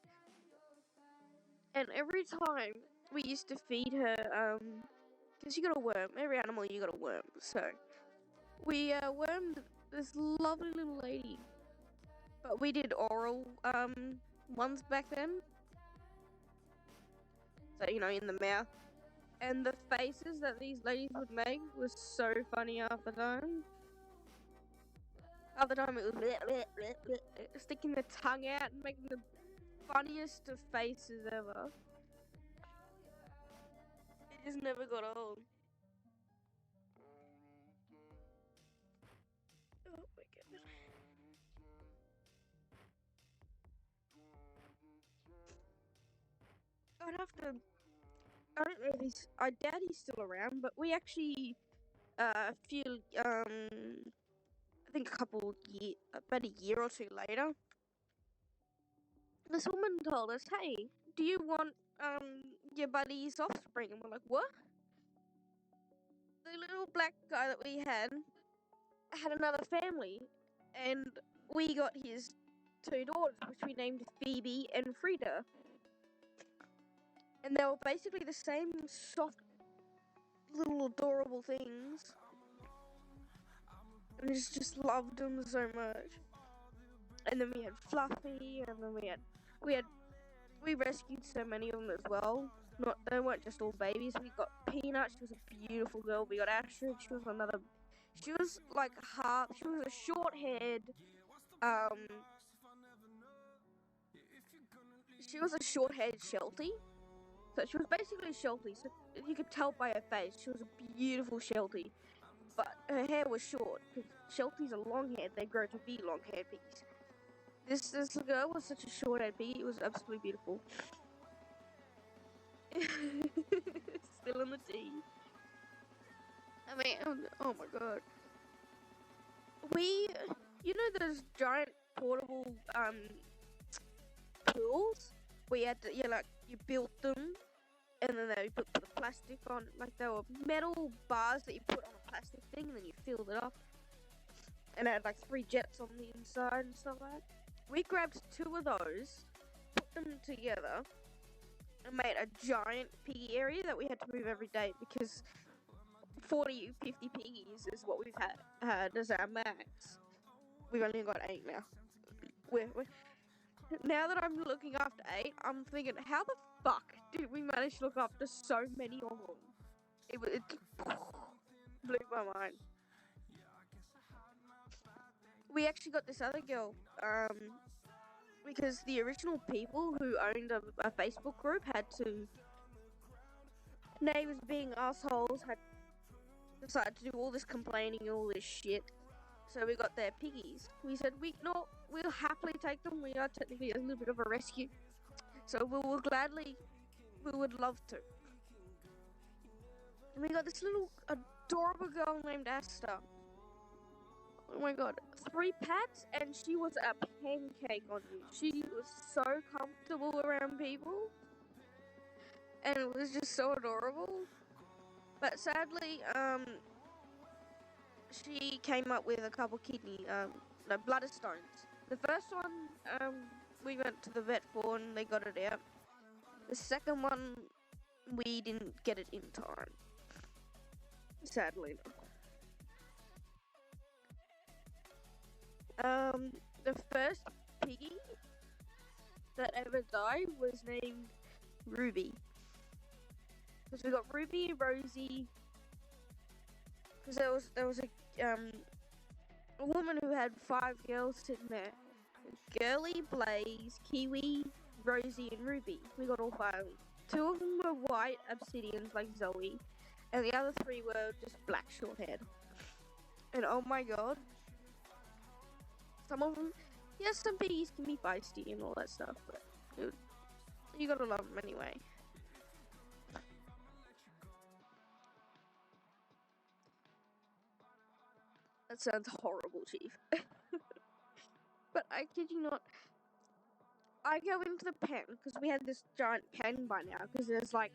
And every time we used to feed her, because you got a worm, every animal you got a worm. So we wormed this lovely little lady. But we did oral ones back then. So, you know, in the mouth. And the faces that these ladies would make was so funny half the time. Half the time it was bleh, bleh, bleh, bleh, sticking the tongue out and making the funniest of faces ever. It just never got old. Oh my goodness. I'd have to. I don't know if I doubt he's still around, but we actually, a few, I think about a year or two later, this woman told us, hey, do you want, your buddy's offspring? And we're like, what? The little black guy that we had another family, and we got his 2 daughters, which we named Phoebe and Frida. And they were basically the same soft, little adorable things. And I just loved them so much. And then we had Fluffy, and then we rescued so many of them as well. They weren't just all babies. We got Peanut, she was a beautiful girl. We got Astrid, she was like she was a short-haired, she was a short-haired Sheltie. So she was basically a Sheltie, so you could tell by her face, she was a beautiful Sheltie. But her hair was short, because Shelties are long-haired, they grow to be long-haired piggies. This girl was such a short-haired piggy, it was absolutely beautiful. Still in the tea. I mean, oh my god. You know those giant portable, pools? Where you had to, you built them, and then they put the plastic on, like they were metal bars that you put on a plastic thing, and then you filled it up. And it had like 3 jets on the inside and stuff like that. We grabbed 2 of those, put them together, and made a giant piggy area that we had to move every day because 40, 50 piggies is what we've had as our max. We've only got 8 now. Now that I'm looking after 8, I'm thinking, how the fuck did we manage to look after so many of them? It blew my mind. We actually got this other girl, because the original people who owned a Facebook group had to, neighbors being assholes, had decided to do all this complaining and all this shit. So we got their piggies. We said, we'll happily take them. We are technically a little bit of a rescue. So we would love to. And we got this little adorable girl named Asta. Oh my god, 3 pats and she was a pancake on you. She was so comfortable around people. And it was just so adorable. But sadly, she came up with a couple bladder stones. The first one, we went to the vet for and they got it out. The second one, we didn't get it in time. Sadly. The first piggy that ever died was named Ruby. Because we got Ruby, Rosie. Because there was a a woman who had 5 girls sitting there. Girly, Blaze, Kiwi, Rosie, and Ruby. We got all 5 of them. 2 of them were white obsidians like Zoe, and the other 3 were just black short haired. And oh my god, some of them, yes, some piggies can be feisty and all that stuff, but dude, you gotta love them anyway. That sounds horrible, Chief. But I kid you not, I go into the pen, because we had this giant pen by now, because there's like,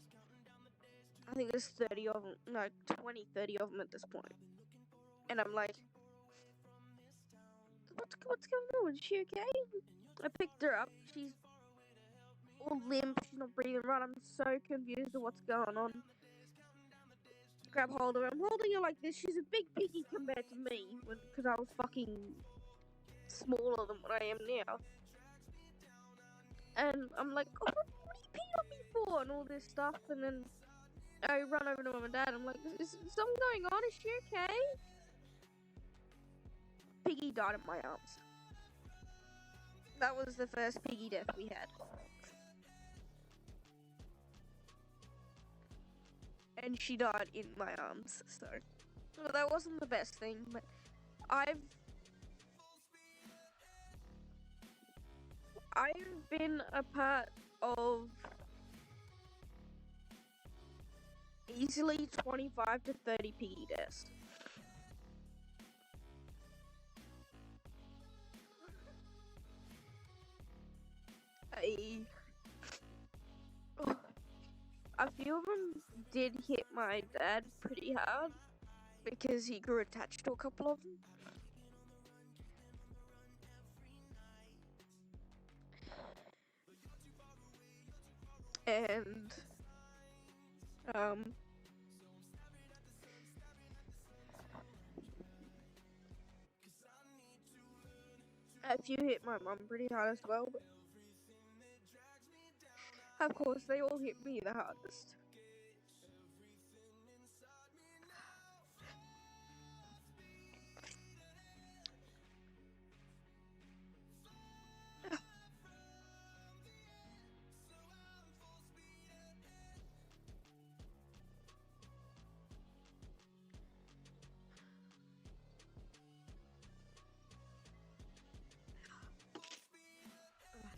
I think there's 30 of them, no, 20, 30 of them at this point. And I'm like, what's going on? Is she okay? I picked her up, she's all limp, she's not breathing right, I'm so confused of what's going on. Grab hold of her, I'm holding her like this, she's a big piggy compared to me, because I was fucking smaller than what I am now. And I'm like, oh, what are you peeing on me for? And all this stuff, and then I run over to mum and dad, I'm like, is something going on? Is she okay? Piggy died in my arms. That was the first piggy death we had. And she died in my arms, so well, that wasn't the best thing, but I've been a part of easily 25 to 30 piggy deaths. A few of them did hit my dad pretty hard because he grew attached to a couple of them. And a few hit my mum pretty hard as well, but of course they all hit me the hardest.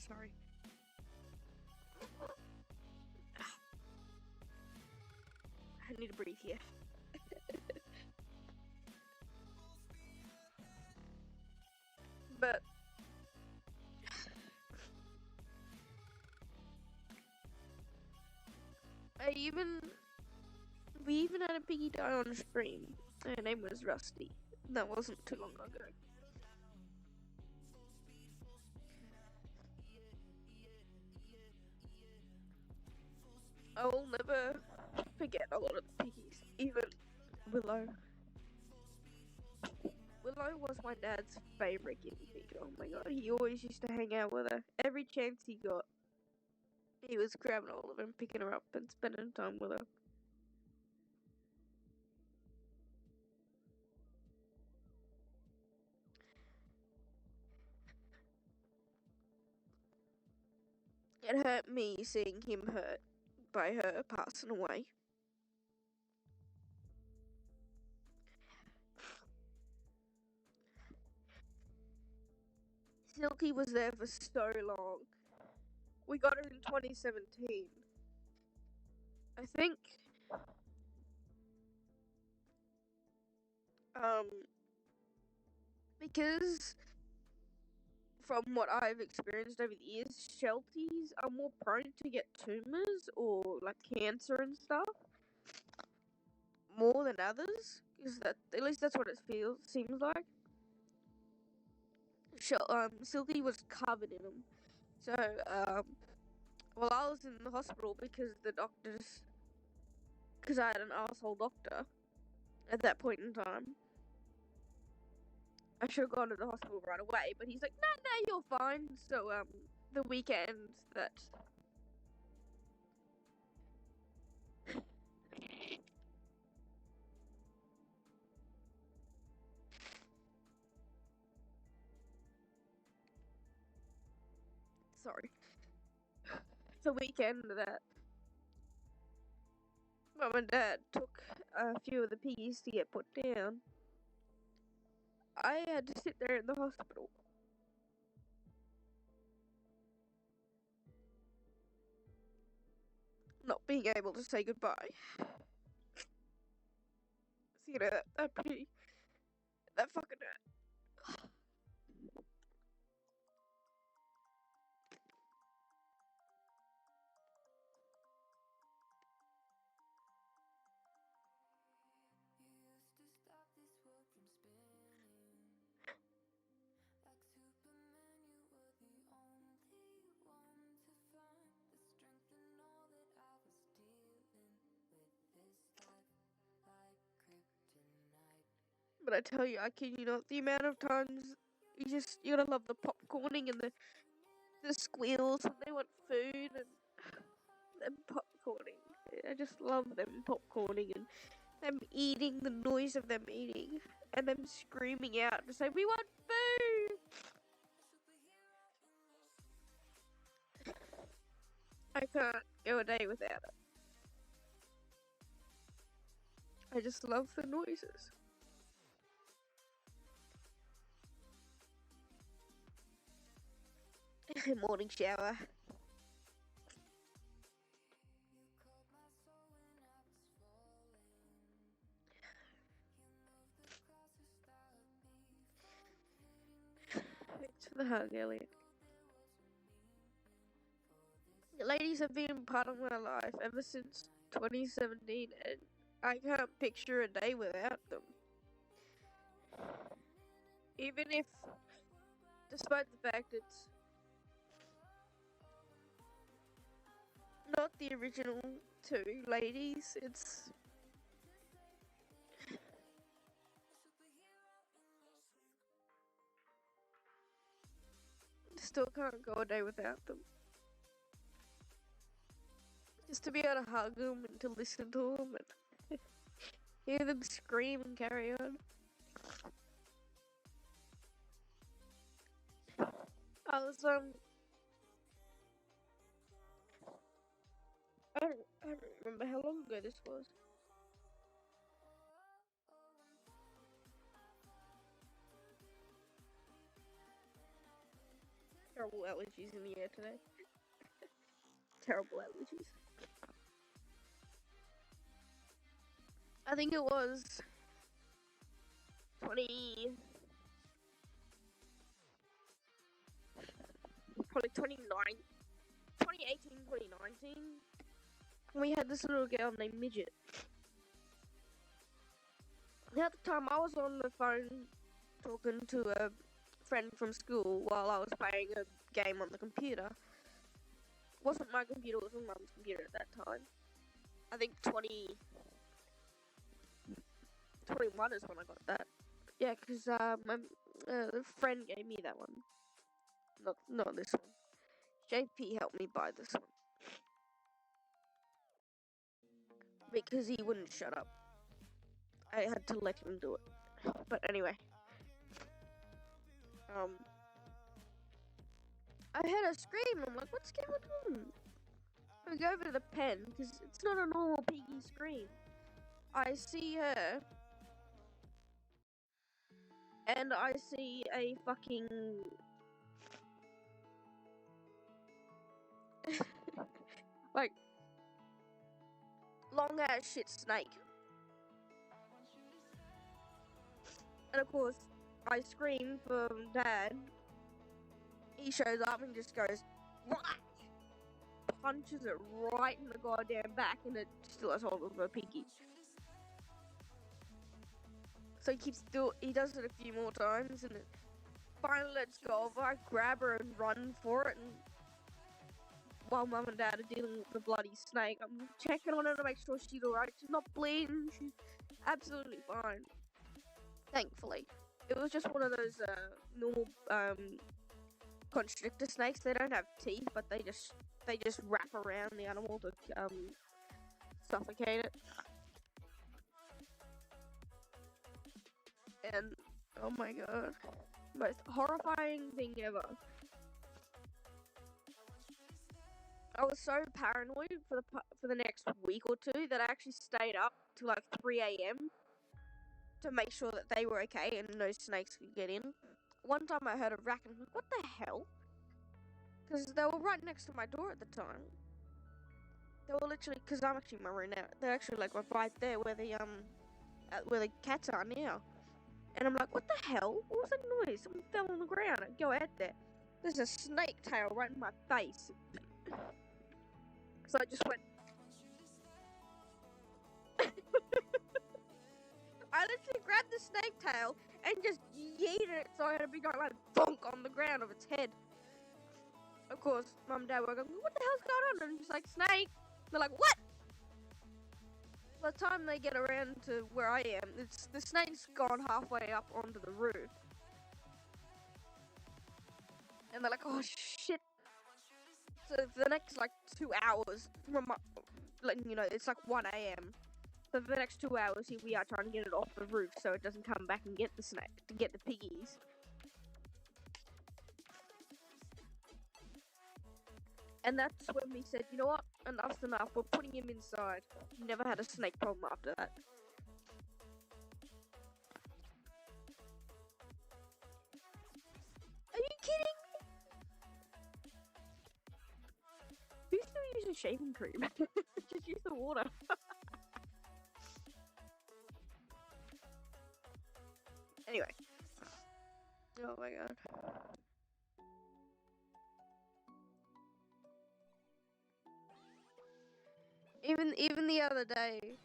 Sorry. I need to breathe here. But we even had a piggy die on stream. Her name was Rusty. That wasn't too long ago. I will never forget a lot of the piggies, even Willow. Willow was my dad's favourite guinea pig. Oh my god, he always used to hang out with her. Every chance he got, he was grabbing hold of her and picking her up and spending time with her. It hurt me seeing him hurt by her passing away. Silky was there for so long. We got her in 2017. I think because from what I've experienced over the years, Shelties are more prone to get tumors or like cancer and stuff more than others. Is that at least that's what it seems like. Silky was covered in them. So well, I was in the hospital because I had an asshole doctor at that point in time. I should have gone to the hospital right away, but he's like, nah, you're fine. So, the weekend that sorry. The weekend that Mum and Dad took a few of the piggies to get put down, I had to sit there in the hospital. Not being able to say goodbye. So, you know, that fucking hurt. But I tell you, I kid you not, the amount of times you gotta love the popcorning and the squeals when they want food and them popcorning. I just love them popcorning and them eating, the noise of them eating, and them screaming out to say, "We want food!" I can't go a day without it. I just love the noises. Morning shower. Thanks for the hug, Elliot. The ladies have been part of my life ever since 2017, and I can't picture a day without them. Even if, despite the fact it's not the original two ladies, it's still can't go a day without them. Just to be able to hug them and to listen to them and hear them scream and carry on. I was I don't remember how long ago this was. Terrible allergies in the air today. Terrible allergies. I think it was 2018, 2019. We had this little girl named Midget. The other time I was on the phone talking to a friend from school while I was playing a game on the computer. It wasn't my computer, it was my mum's computer at that time. I think 2021 is when I got that. Yeah, because my friend gave me that one. Not this one. JP helped me buy this one. Because he wouldn't shut up. I had to let him do it. But anyway. I heard her scream. I'm like, what's going on? I go over to the pen, because it's not a normal piggy scream. I see her. And I see a fucking... like... long-ass shit snake. And of course, I scream for Dad. He shows up and just goes, "Whack!" Punches it right in the goddamn back, and it still has hold of a piggy. So he does it a few more times, and it finally lets go of her. I grab her and run for it, and while Mum and Dad are dealing with the bloody snake, I'm checking on her to make sure she's alright. She's not bleeding, she's absolutely fine. Thankfully. It was just one of those normal constrictor snakes. They don't have teeth, but they just wrap around the animal to suffocate it. And oh my god, most horrifying thing ever. I was so paranoid for the next week or two that I actually stayed up to like 3 a.m. to make sure that they were okay and no snakes could get in. One time I heard a racket and I'm like, what the hell? Because they were right next to my door at the time. They were literally, because I'm actually in my room now. They're actually like right there where the cats are now. And I'm like, what the hell? What was that noise? Someone fell on the ground. I go out there. There's a snake tail right in my face. So I just went. I literally grabbed the snake tail and just yeeted it so I had a big like bonk on the ground of its head. Of course, Mum and Dad were going, what the hell's going on? And I'm just like, snake. They're like, what? By the time they get around to where I am, the snake's gone halfway up onto the roof. And they're like, oh shit. So for the next like 2 hours, from it's like 1 a.m. So for the next 2 hours, here we are trying to get it off the roof so it doesn't come back and get the snake, to get the piggies. And that's when we said, you know what, enough's enough, we're putting him inside. Never had a snake problem after that. Are you kidding me? Who's still using shaving cream? Just use the water. Anyway. Oh my god. Even the other day.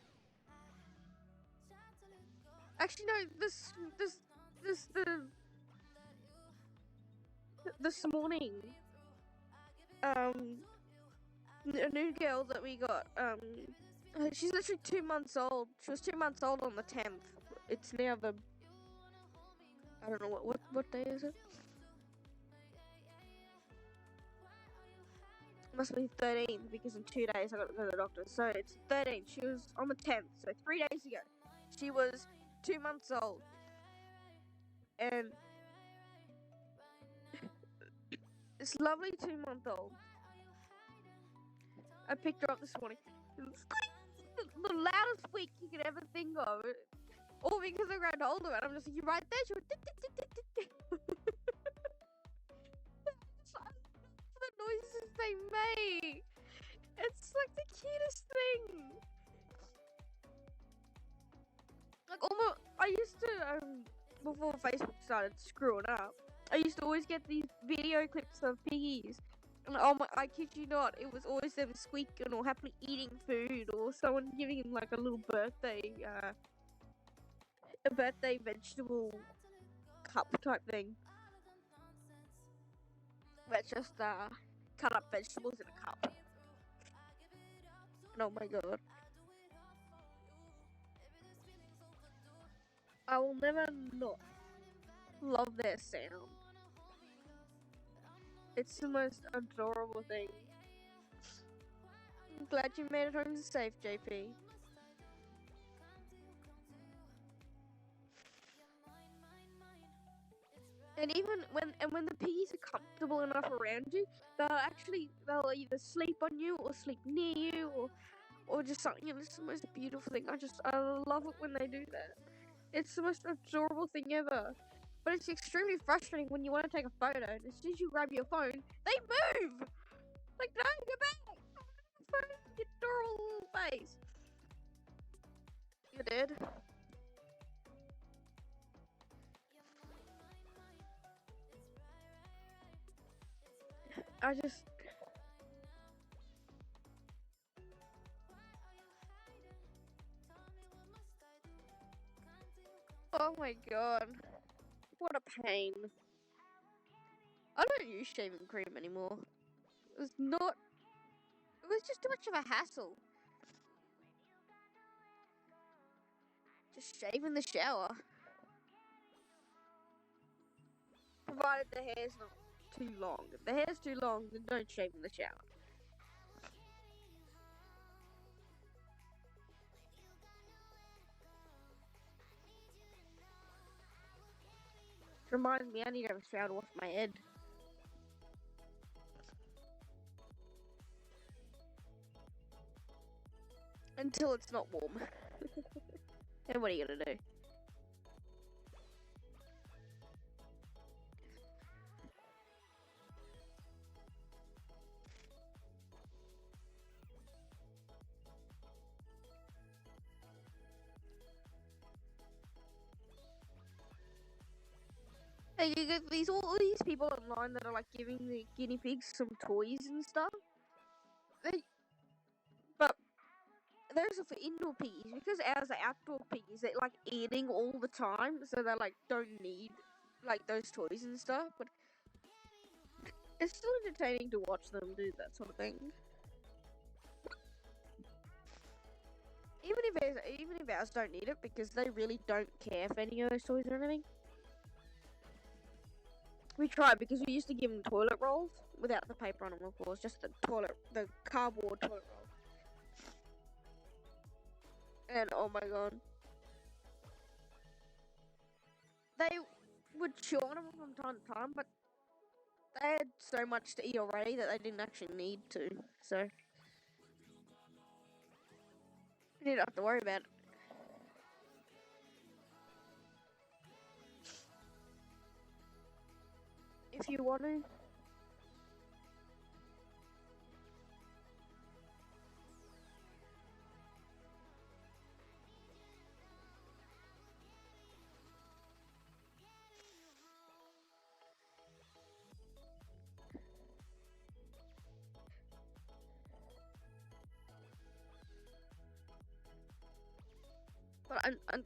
Actually, no. This morning. A new girl that we got. She's literally 2 months old. She was 2 months old on the 10th. It's now the. I don't know what day is it? Must be 13th because in 2 days I got to go to the doctor. So it's 13th. She was on the 10th. So 3 days ago, she was 2 months old, and this lovely 2-month-old. I picked her up this morning. The loudest squeak you could ever think of. All because I grabbed hold of it. I'm just like, you're right there. She went. The noises they make. It's like the cutest thing. Like almost, I used to before Facebook started screwing up. I used to always get these video clips of piggies, and oh my, I kid you not, it was always them squeaking or happily eating food, or someone giving him like a little birthday vegetable cup type thing. That's just cut up vegetables in a cup. And oh my god. I will never not love their sound. It's the most adorable thing. I'm glad you made it home safe, JP. And even when the piggies are comfortable enough around you, they'll either sleep on you or sleep near you or just something. It's the most beautiful thing. I love it when they do that. It's the most adorable thing ever. But it's extremely frustrating when you want to take a photo, and as soon as you grab your phone, they move! Like, no, go back! Your adorable little face. You did? I just... Oh my god. What a pain. I don't use shaving cream anymore. It was just too much of a hassle. Just shave in the shower. Provided the hair's not too long. If the hair's too long, then don't shave in the shower. Reminds me, I need to have a shower to wash my head. until it's not warm. And what are you gonna do? Hey, you get all these people online that are like giving the guinea pigs some toys and stuff. But those are for indoor piggies, because ours are outdoor piggies. They're like eating all the time, so they like don't need like those toys and stuff. But it's still entertaining to watch them do that sort of thing. Even if ours don't need it, because they really don't care for any of those toys or anything. We tried, because we used to give them toilet rolls without the paper on them, of course, just the cardboard toilet roll. And oh my god, they would chew on them from time to time, but they had so much to eat already that they didn't actually need to. So we didn't have to worry about it. If you want to.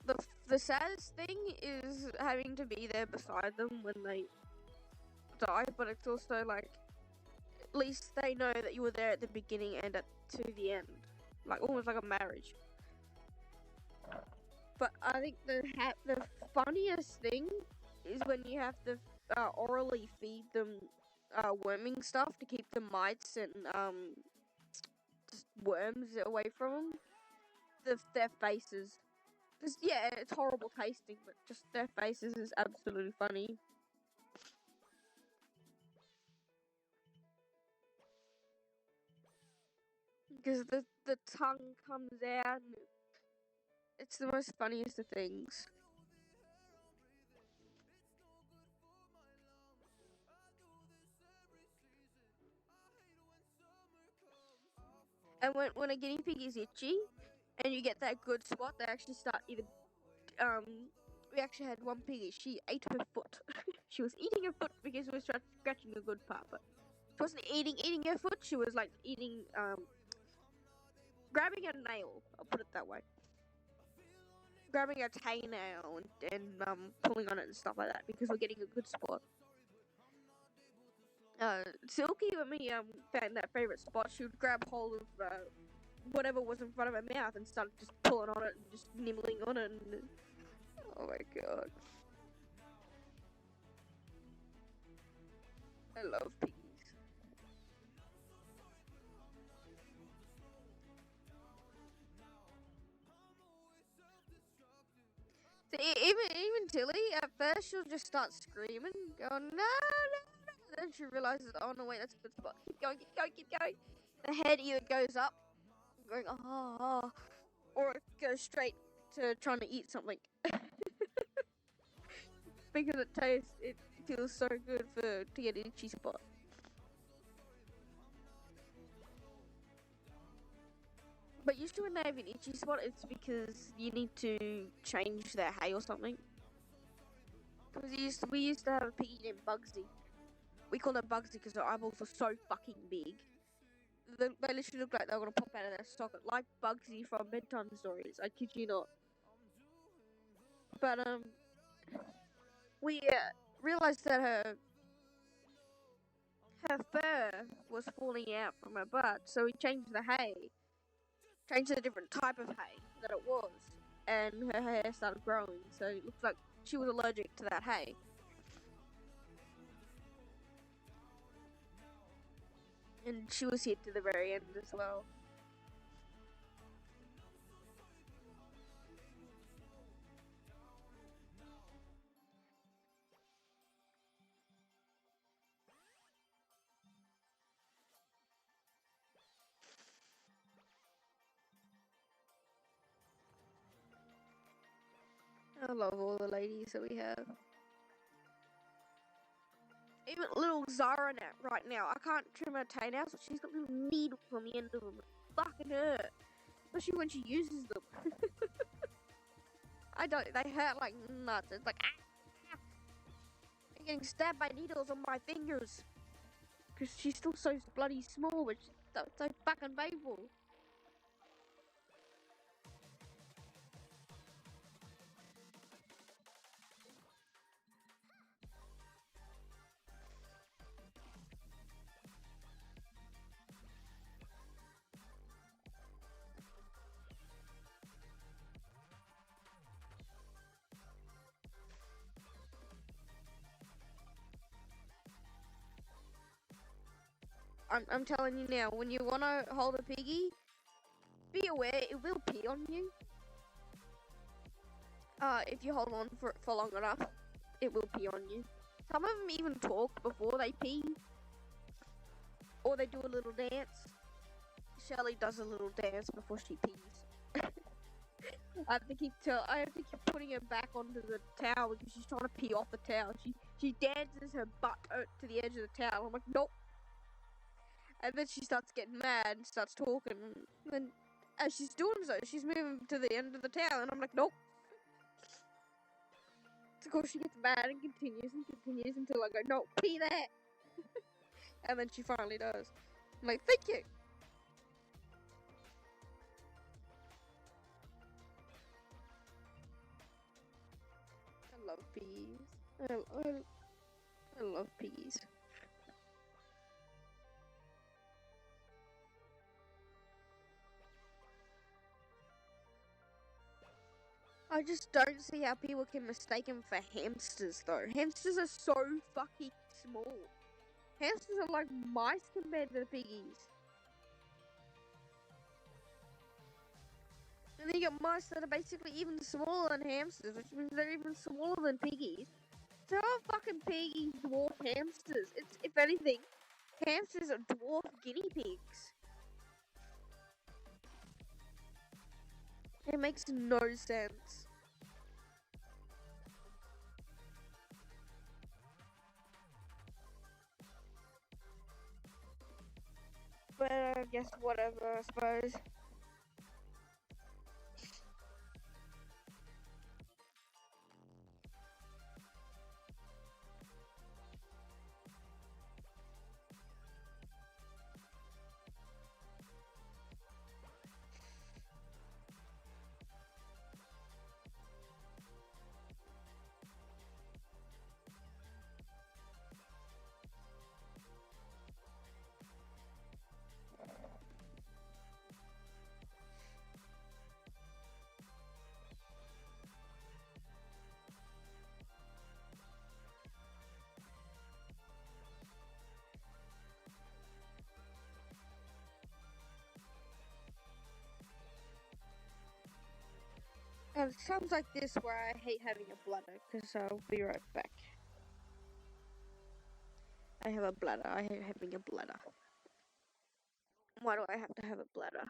But the saddest thing is having to be there beside them when they die. But it's also like, at least they know that you were there at the beginning and to the end, like almost like a marriage. But I think the funniest thing is when you have to orally feed them worming stuff to keep the mites and just worms away from them. Their faces. Just, yeah, it's horrible tasting, but just their faces is absolutely funny. Because the tongue comes out, and it's the most funniest of things. And when a guinea pig is itchy, and you get that good spot, they actually start either we actually had one piggy. She ate her foot. She was eating her foot because she was scratching a good part, but she wasn't eating her foot. She was like eating grabbing a nail. I'll put it that way. Grabbing a toenail and pulling on it and stuff like that, because we're getting a good spot. Silky, when we found that favorite spot, she would grab hold of whatever was in front of her mouth and start just pulling on it and just nibbling on it. And, oh my god, I love piggies. So even Tilly, at first she'll just start screaming, going no, no. Then she realizes, oh no, wait, that's a good spot. Keep going, keep going, keep going. The head either goes up, going oh, or it goes straight to trying to eat something. Because it feels so good to get an itchy spot. But usually when they have an itchy spot, it's because you need to change their hay or something. Because we used to have a piggy named Bugsy. We called her Bugsy because her eyeballs were so fucking big. They literally looked like they were gonna pop out of their socket, like Bugsy from bedtime stories. I kid you not. But we realized that her fur was falling out from her butt, so we changed the hay, changed to a different type of hay that it was, and her hair started growing. So it looked like she was allergic to that hay. And she was here to the very end as well. I love all the ladies that we have. Even little Zara right now, I can't trim her toenails, but she's got little needles on the end of them. It fucking hurt. Especially when she uses them. They hurt like nuts. It's like, ah! I'm getting stabbed by needles on my fingers. Because she's still so bloody small, but she's so fucking painful. I'm telling you now, when you want to hold a piggy, be aware it will pee on you. If you hold on for long enough, it will pee on you. Some of them even talk before they pee. Or they do a little dance. Shelly does a little dance before she pees. I have to keep putting her back onto the towel because she's trying to pee off the towel. She dances her butt to the edge of the towel. I'm like, nope. And then she starts getting mad and starts talking. And then as she's doing so, she's moving to the end of the towel. And I'm like, nope. Of course, she gets mad and continues until I go, no, pee there. And then she finally does. I'm like, thank you. I love piggies. I love piggies. I just don't see how people can mistake them for hamsters, though. Hamsters are so fucking small. Hamsters are like mice compared to the piggies. And then you got mice that are basically even smaller than hamsters, which means they're even smaller than piggies. So how are fucking piggies dwarf hamsters? It's, if anything, hamsters are dwarf guinea pigs. It makes no sense. But I guess whatever, I suppose. And it sounds like this where I hate having a bladder, because I'll be right back. I have a bladder. I hate having a bladder. Why do I have to have a bladder?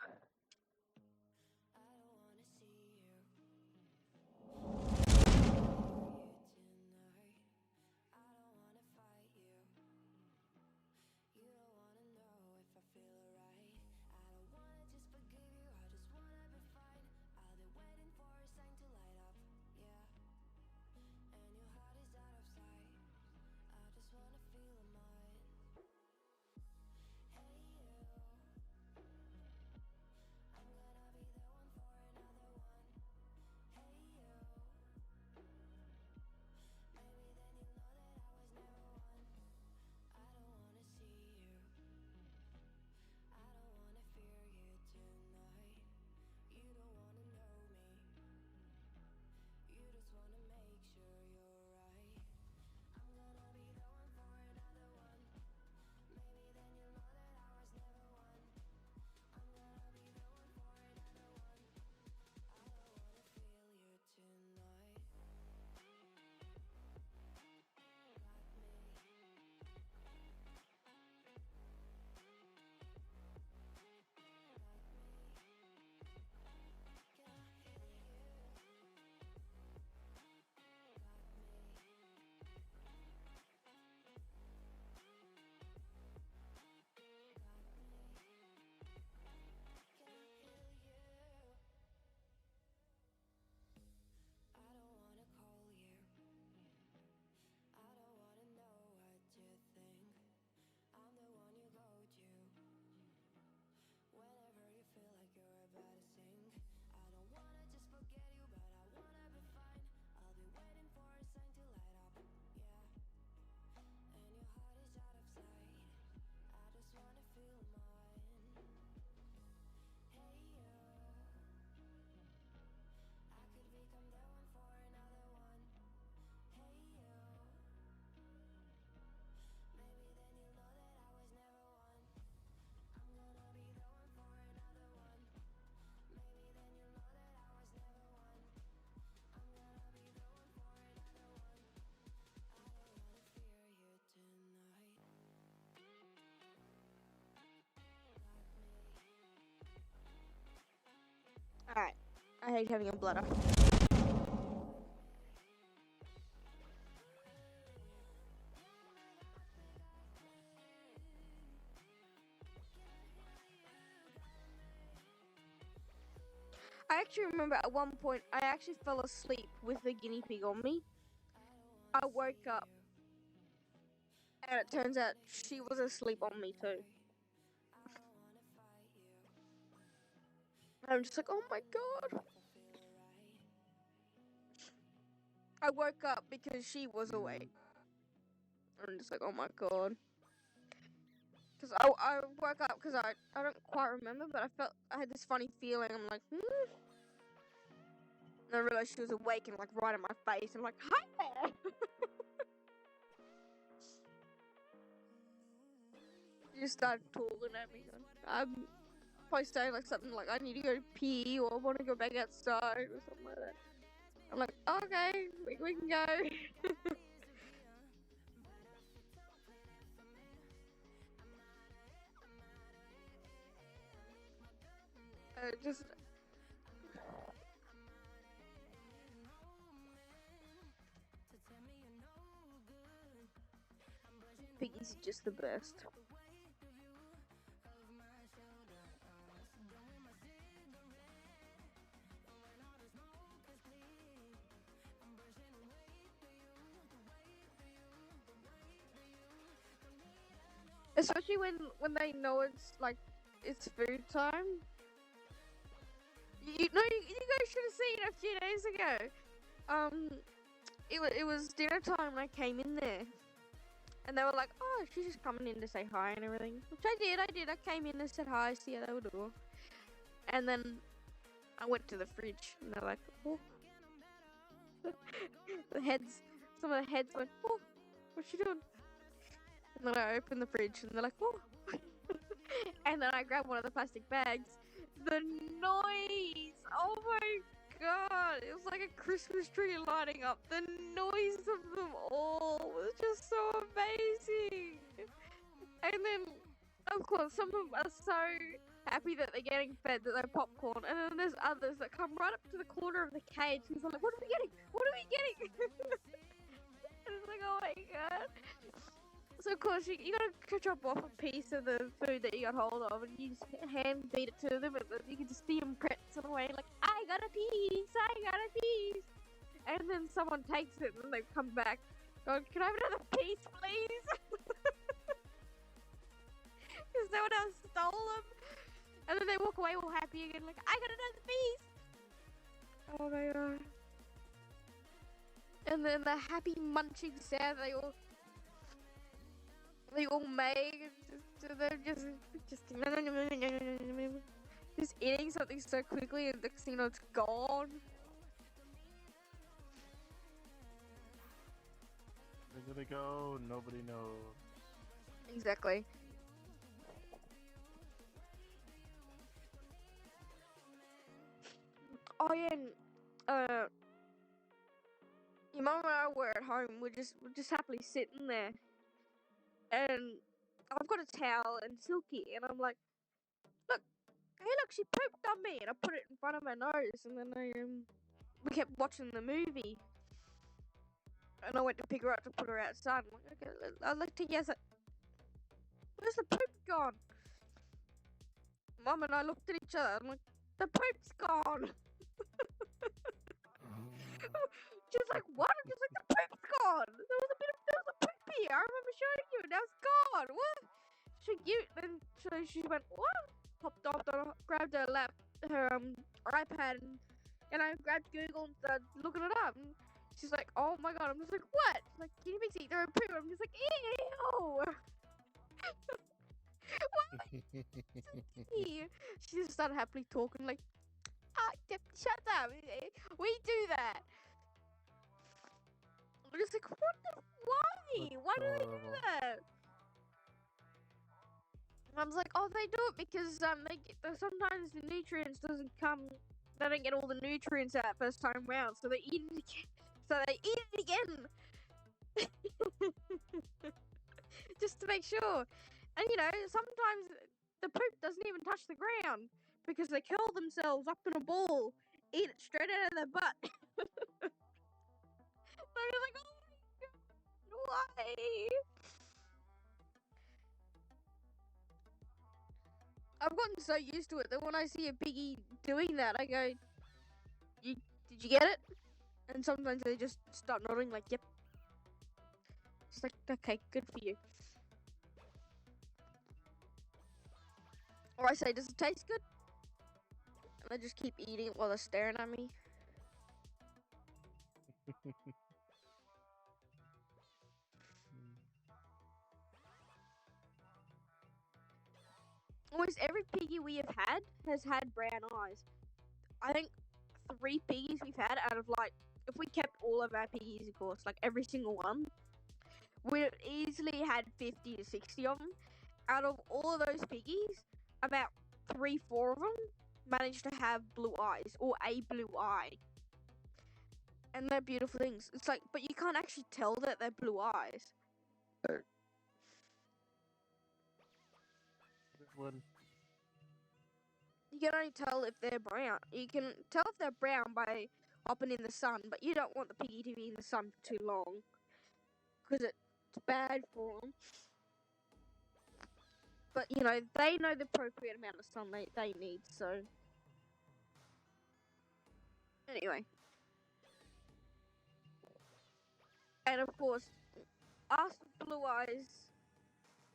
Alright. I hate having a bladder. I actually remember at one point I actually fell asleep with the guinea pig on me. I woke up and it turns out she was asleep on me too. I'm just like, oh my god. I woke up because she was awake. I'm just like, oh my god. Because I woke up because I don't quite remember, but I had this funny feeling. I'm like, And I realized she was awake and like right in my face. I'm like, hi there. She just started talking at me. I'm probably saying like something like, I need to go to pee or I want to go back outside or something like that. I'm like, okay, we can go. Just piggies are just the best. Especially when they know it's like it's food time. You guys should have seen a few days ago. It was dinner time when I came in there, and they were like, "Oh, she's just coming in to say hi and everything," which I did. I came in and said hi, see how they were doing, and then I went to the fridge, and they're like, "Oh," some of the heads went, "Oh, what's she doing?" And then I opened the fridge, and they're like, "Oh," and then I grabbed one of the plastic bags. The noise! Oh my god! It was like a Christmas tree lighting up. The noise of them all was just so amazing. And then, of course, some of them are so happy that they're getting fed that they popcorn. And then there's others that come right up to the corner of the cage and they're like, "What are we getting? What are we getting?" And it's like, oh my god. So of course you gotta chop off a piece of the food that you got hold of and you just hand feed it to them and you can just see them prancing away like, I got a piece. And then someone takes it and they come back going, "Can I have another piece please?" Because someone else stole them. And then they walk away all happy again like, I got another piece. Oh my god. And then the happy munching sound they all make, they're just eating something so quickly and next thing you know it's gone. Where did it go? Nobody knows. Exactly. Oh yeah, and, your mum and I were at home. We're just happily sitting there. And I've got a towel and Silky, and I'm like, look, hey, look, she pooped on me, and I put it in front of my nose, and then we kept watching the movie, and I went to pick her up to put her outside. I'm like, okay, I'd like to guess it. Where's the poop gone? Mum and I looked at each other. I'm like, the poop's gone. She's like, what? I'm just like, the poop's gone. There was a poop here. I remember showing you. Now it's gone. What? She went, what? Popped off, grabbed her iPad, and I grabbed Google and started looking it up. And she's like, oh my god. I'm just like, what? She's like, guinea pigs eat their own poop. I'm just like, ew. She just started happily talking like, shut up. We do that. I'm just like, why? Why do they do that? I was like, oh, they do it because sometimes the nutrients doesn't come. They don't get all the nutrients out first time round, so they eat it again. Just to make sure. And sometimes the poop doesn't even touch the ground. because they curl themselves up in a ball, eat it straight out of their butt. I was like, oh my god, why? I've gotten so used to it that when I see a piggy doing that, I go, did you get it? And sometimes they just start nodding like, yep. It's like, okay, good for you. Or I say, does it taste good? And they just keep eating it while they're staring at me. Almost every piggy we have had has had brown eyes. I think 3 piggies we've had out of like, if we kept all of our piggies, of course, like every single one, we'd have easily had 50 to 60 of them. Out of all of those piggies, about 3-4 of them managed to have blue eyes or a blue eye. And they're beautiful things. It's like, but you can't actually tell that they're blue eyes. One. You can only tell if they're brown. You can tell if they're brown by hopping in the sun, but you don't want the piggy to be in the sun for too long, because it's bad for them. But, you know, they know the appropriate amount of sun they need, so... Anyway. And, of course, us blue eyes,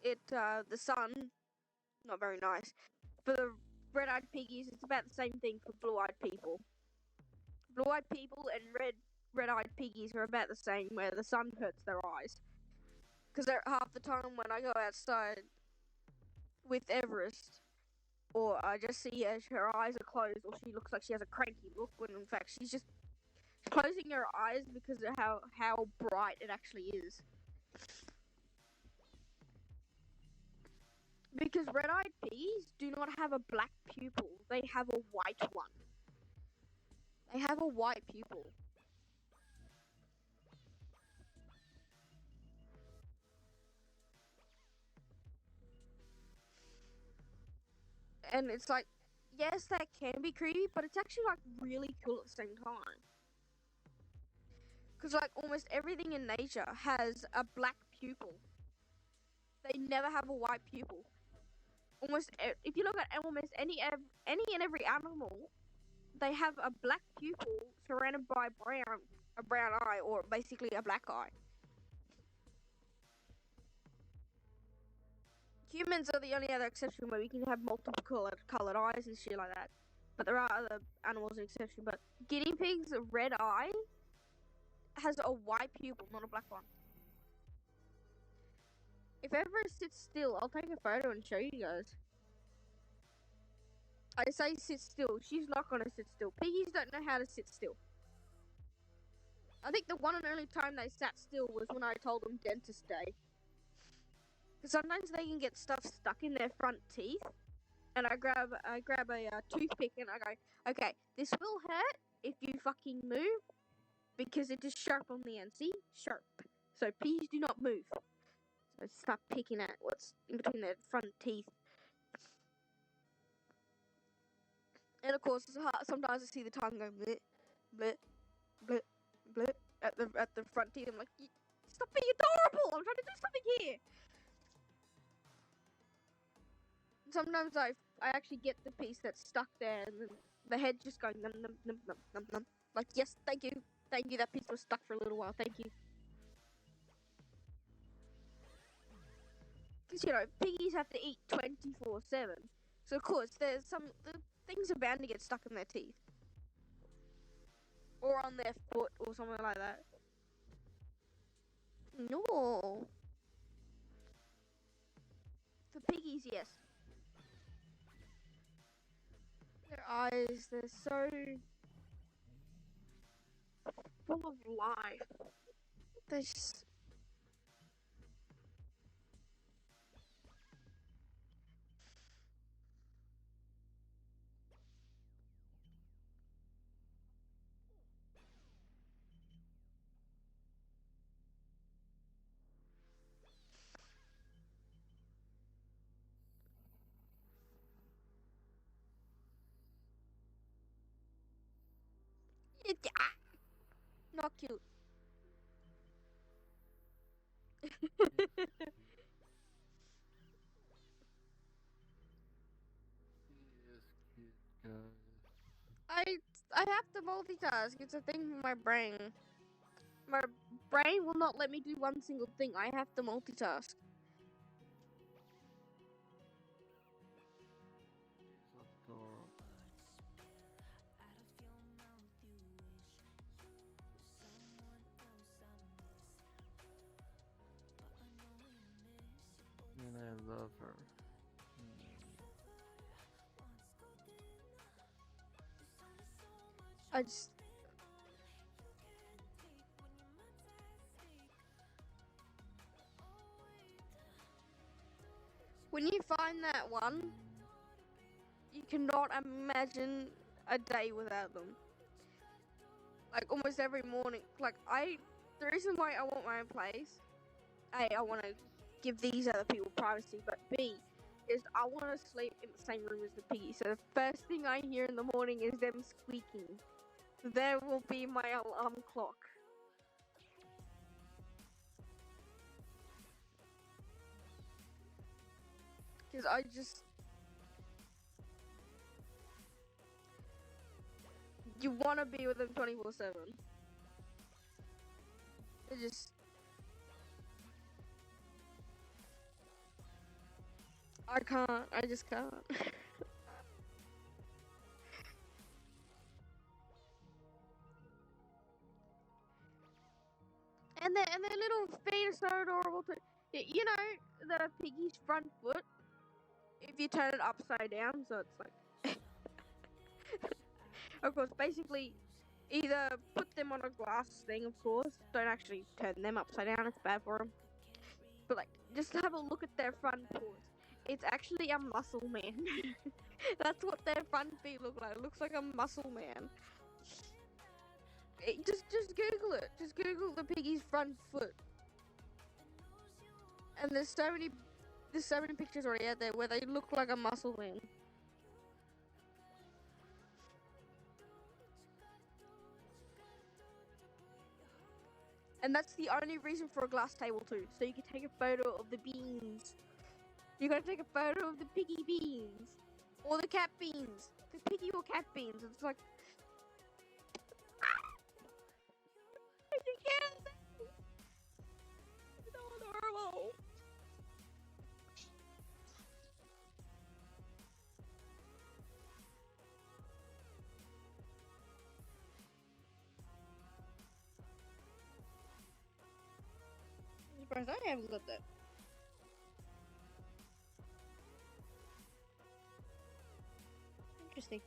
the sun, not very nice. For the red-eyed piggies, it's about the same thing for blue-eyed people. Blue-eyed people and red-eyed piggies are about the same, where the sun hurts their eyes. Because half the time when I go outside with Everest, or I just see her eyes are closed, or she looks like she has a cranky look, when in fact she's just closing her eyes because of how bright it actually is. Because red-eyed piggies do not have a black pupil, they have a white one. They have a white pupil. And it's like, yes, that can be creepy, but it's actually like really cool at the same time. Because like almost everything in nature has a black pupil. They never have a white pupil. If you look at almost any and every animal, they have a black pupil surrounded by a brown eye, or basically a black eye. Humans are the only other exception where we can have multiple colored eyes and shit like that. But there are other animals an exception. But guinea pig's red eye has a white pupil, not a black one. If Everest sits still, I'll take a photo and show you guys. I say sit still, she's not gonna sit still. Piggies don't know how to sit still. I think the one and only time they sat still was when I told them dentist day. Because sometimes they can get stuff stuck in their front teeth. And I grab a toothpick and I go, okay, this will hurt if you fucking move. Because it is sharp on the end, see? Sharp. So please do not move. So stop picking at what's in between their front teeth. And of course, sometimes I see the tongue go bleh, bleh, bleh, bleh at the front teeth. I'm like, stop being adorable! I'm trying to do something here. Sometimes I actually get the piece that's stuck there, and then the head just going num num num num num num. Like, yes, thank you, that piece was stuck for a little while. Thank you. Because you know, piggies have to eat 24/7, so of course the things are bound to get stuck in their teeth. Or on their foot, or something like that. No. For piggies, yes. Their eyes, they're so full of life. They're just... Not cute. Yes, cute guys. I I have to multitask. It's a thing for my brain. My brain will not let me do one single thing. I have to multitask. He's adorable. And I love her. I just when you find that one, you cannot imagine a day without them. Like almost every morning. The reason why I want my own place, I want to give these other people privacy, but B is I want to sleep in the same room as the piggy. So the first thing I hear in the morning is them squeaking. There will be my alarm clock. Because you want to be with them 24/7. It just, I can't. I just can't. and their little feet are so adorable too. You know the piggy's front foot. If you turn it upside down, so it's like, of course, basically, either put them on a glass thing. Of course, don't actually turn them upside down. It's bad for them. But like, just have a look at their front paws. It's actually a muscle man. That's what their front feet look like. It looks like a muscle man. Just Google it. Just Google the piggy's front foot. And there's so many pictures already out there where they look like a muscle man. And that's the only reason for a glass table too. So you can take a photo of the beans. You gotta take a photo of the piggy beans. Or the cat beans. The piggy or cat beans. It's like, you can't. It's so adorable. I'm surprised I haven't got that. Interesting.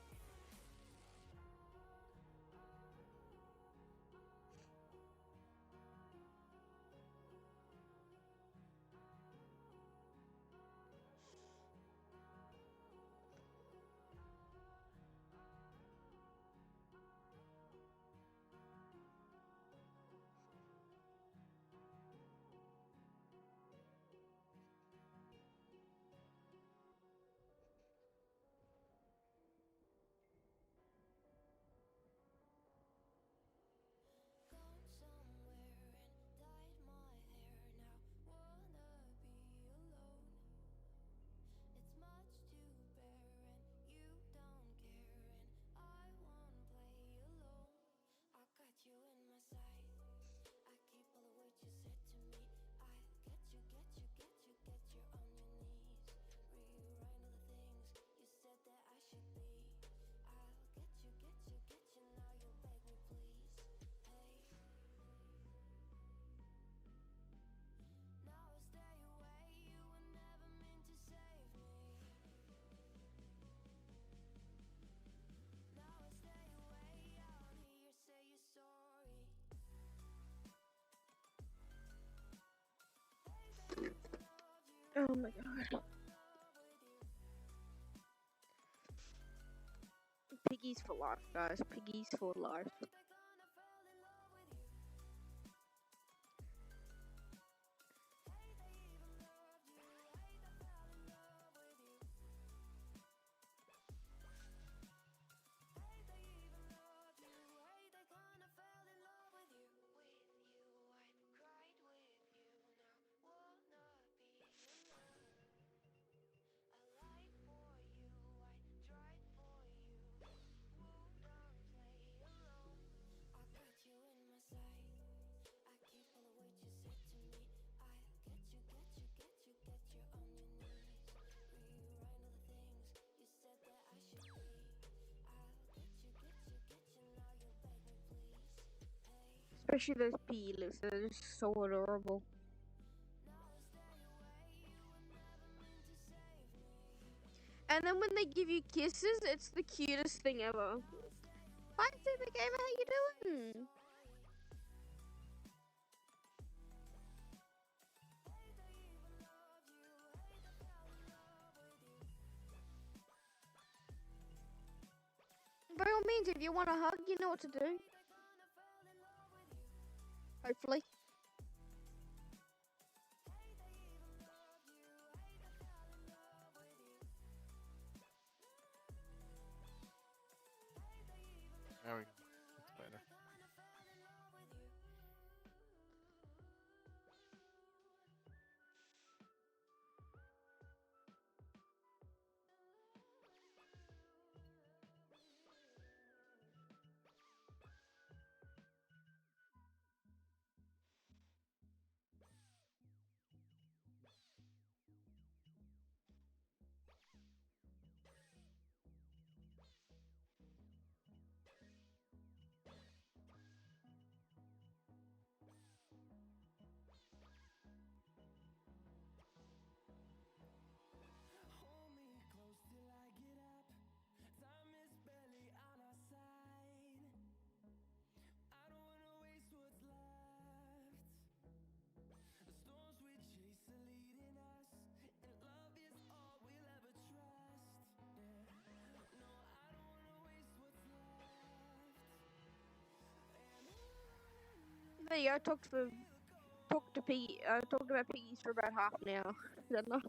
Oh my god. Piggies for life, guys. Piggies for life. Especially those pea lips, they're just so adorable. And then when they give you kisses, it's the cutest thing ever. Hi, Super Gamer, how you doing? By all means, if you want a hug, you know what to do. Hopefully. There we go. That's better. Hold me close till I get up. Time is barely on our side. I don't wanna waste what's left. The storms we chase are leading us, and love is all we'll ever trust. Yeah. No, I don't wanna waste what's left. There you go. Talked about piggies for about half an hour. Is that enough?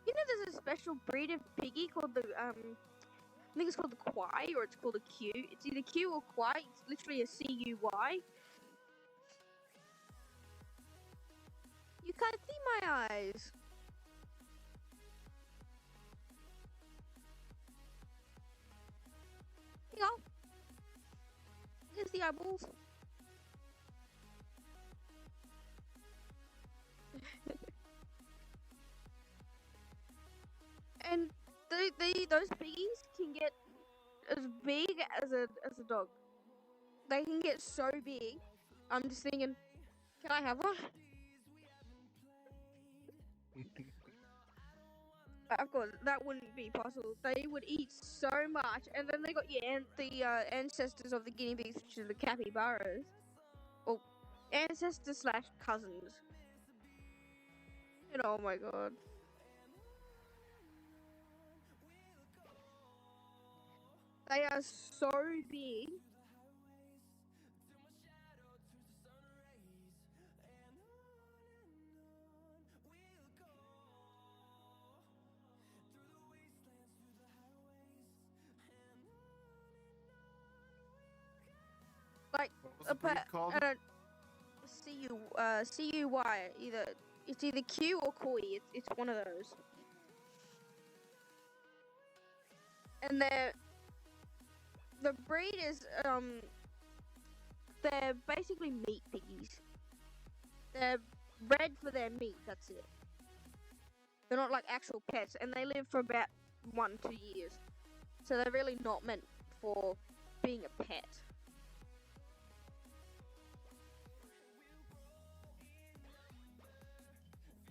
You know, there's a special breed of piggy called the I think it's called the Kwai, or it's called a Q. It's either Q or Kwai. It's literally a CUY. You can't see my eyes. Here you go. Here's the eyeballs. And those piggies can get as big as a dog. They can get so big. I'm just thinking, can I have one? Of course, that wouldn't be possible. They would eat so much, and then they got the ancestors of the guinea pigs, which are the capybaras, or ancestors / cousins. And oh my god, they are so big. Like What was the breed called? I don't CUY. It's either Q or Koi. It's one of those. And the breed is they're basically meat piggies. They're bred for their meat. That's it. They're not like actual pets, and they live for about 1-2 years. So they're really not meant for being a pet.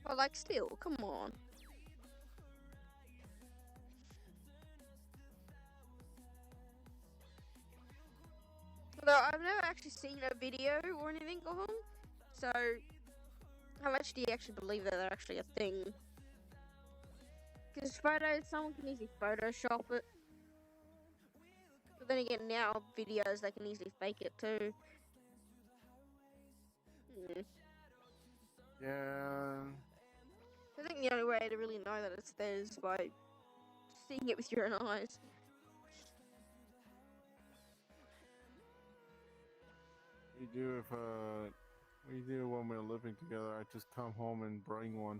But like, still, come on. Although I've never actually seen a video or anything of them, so how much do you actually believe that they're actually a thing? Because someone can easily Photoshop it. But then again, now videos, they can easily fake it too. Yeah. I think the only way to really know that it's theirs is by seeing it with your own eyes. We do when we're living together. I just come home and bring one.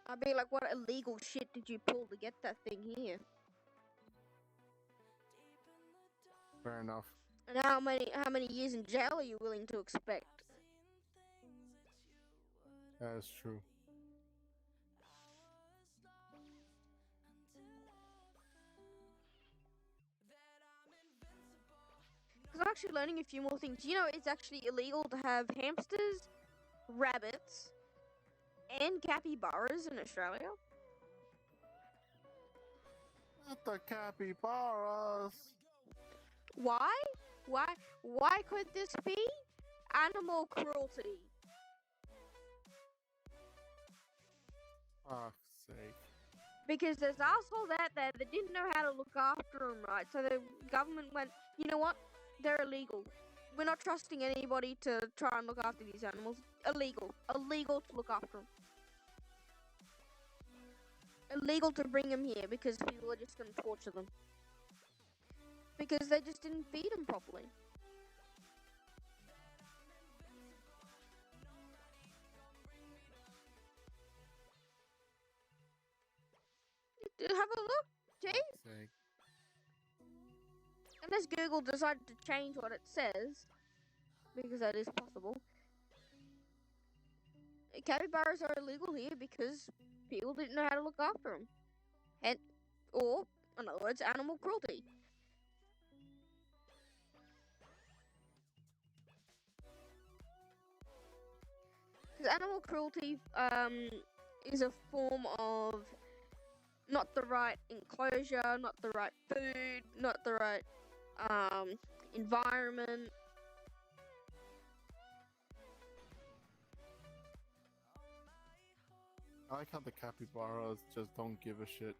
I'd be like, what illegal shit did you pull to get that thing here? Fair enough. And how many years in jail are you willing to expect? That is true. Because I'm actually learning a few more things. You know, it's actually illegal to have hamsters, rabbits, and capybaras in Australia. Not the capybaras. Why? Why could this be? Animal cruelty. Fuck's sake. Because there's assholes out there that didn't know how to look after them right. So the government went, you know what? They're illegal. We're not trusting anybody to try and look after these animals. Illegal. Illegal to look after them. Illegal to bring them here because people are just going to torture them. Because they just didn't feed them properly. Have a look, Jay. Fuck's sake. Unless Google decided to change what it says, because that is possible. Capybaras are illegal here because people didn't know how to look after them. And, or, in other words, animal cruelty. Because animal cruelty is a form of not the right enclosure, not the right food, not the right environment. I like how the capybaras just don't give a shit.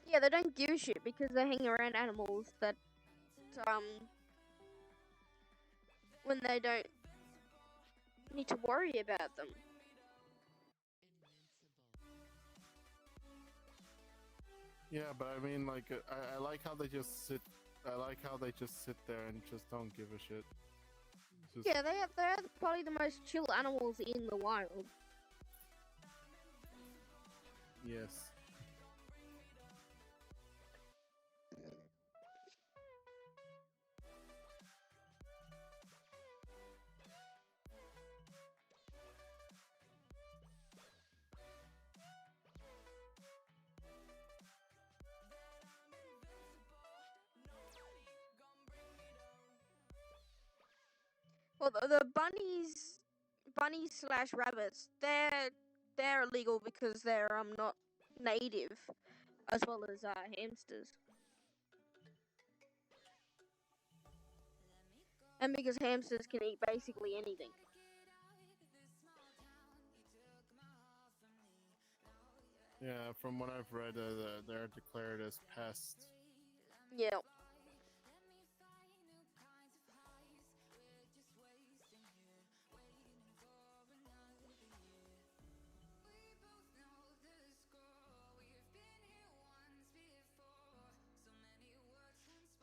Yeah, they don't give a shit because they hang around animals that when they don't need to worry about them. Yeah, but I mean, like, I like how they just sit. I like how they just sit there and just don't give a shit. Just, Yeah, they're probably the most chill animals in the wild. yes. Well, the bunnies slash rabbits, they're illegal because they're not native, as well as hamsters. And because hamsters can eat basically anything. Yeah, from what I've read, they're declared as pests. Yeah.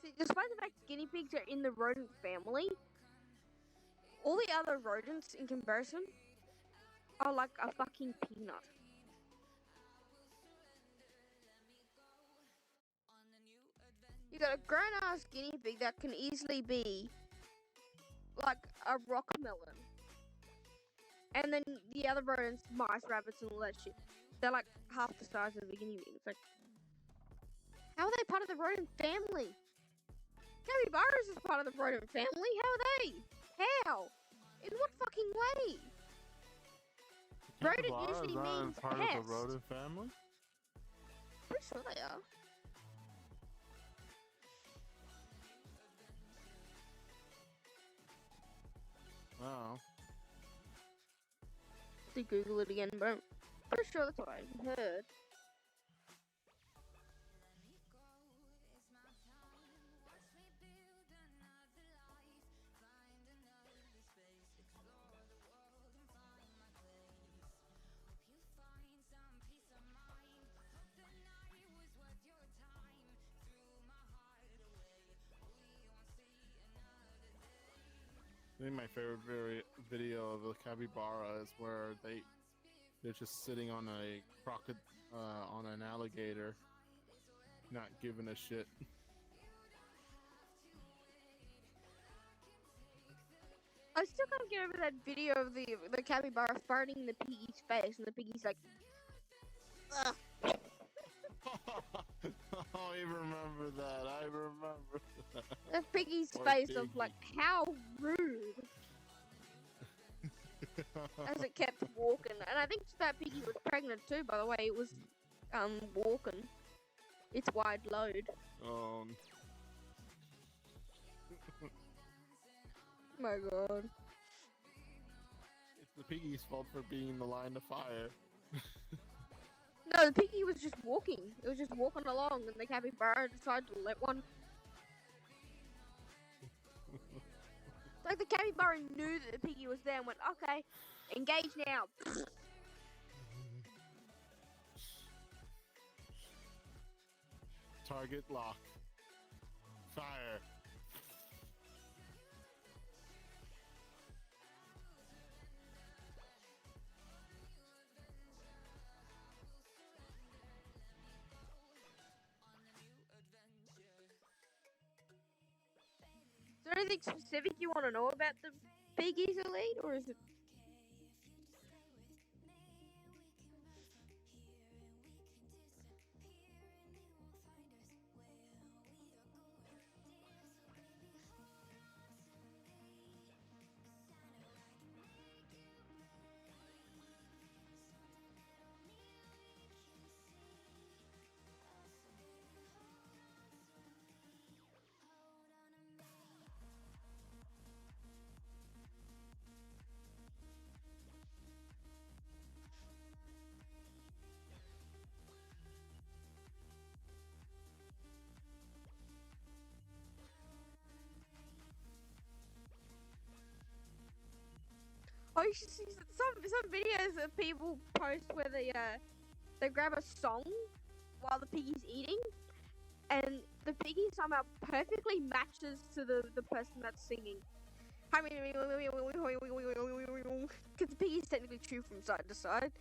See, despite the fact guinea pigs are in the rodent family, all the other rodents in comparison are like a fucking peanut. You got a grown ass guinea pig that can easily be like a rock melon. And then the other rodents, mice, rabbits, and all that shit, they're like half the size of the guinea pig. It's like, how are they part of the rodent family? Capybaras is part of the rodent family. How are they? How? In what fucking way? Rodent Capybaras usually aren't means part pest. of the rodent family. Pretty sure they are. Oh. To Google it again, but I'm pretty sure that's what I heard. I think my favorite video of a capybara is where they're just sitting on a on an alligator, not giving a shit. I still can't get over that video of the capybara farting in the piggy's face, and the piggy's like, ugh. I remember that. I remember that. The piggy's Poor face piggy. of like, how rude, as it kept walking. And I think that piggy was pregnant too, by the way. It was walking its wide load. My god. It's the piggy's fault for being in the line of fire. No, the piggy was just walking. It was just walking along, and the capybara decided to let one. Like the capybara knew that the piggy was there and went, okay, engage now. Target lock. Fire. Is there anything specific you want to know about the piggies, Elite, or is it? Oh, you should see some videos that people post where they grab a song while the piggy's eating, and the piggy somehow perfectly matches to the person that's singing. I mean, because the piggies technically chew from side to side,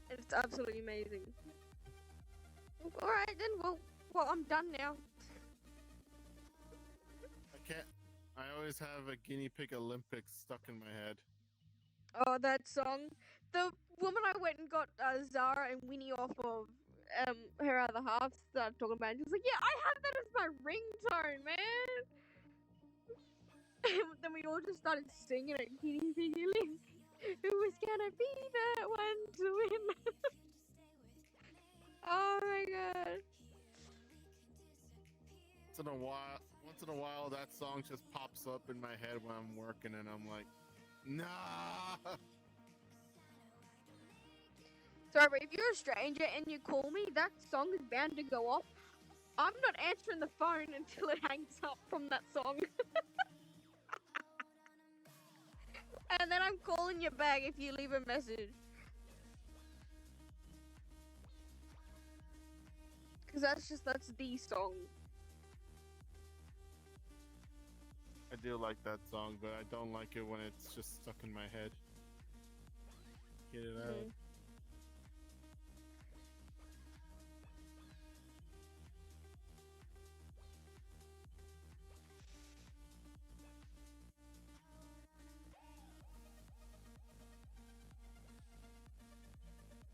and it's absolutely amazing. All right then, well, I'm done now. I can't. I always have a guinea pig Olympics stuck in my head. Oh, that song. The woman I went and got Zara and Winnie off of her other half started talking about it. She was like, yeah, I have that as my ringtone, man. And then we all just started singing it. Guinea pig Olympics. Who was gonna be that one to win? Oh my god. Once in a while, that song just pops up in my head when I'm working, and I'm like, nah. Sorry, but if you're a stranger and you call me, that song is bound to go off. I'm not answering the phone until it hangs up from that song. And then I'm calling you back if you leave a message. Because that's the song. I do like that song, but I don't like it when it's just stuck in my head. Get it out.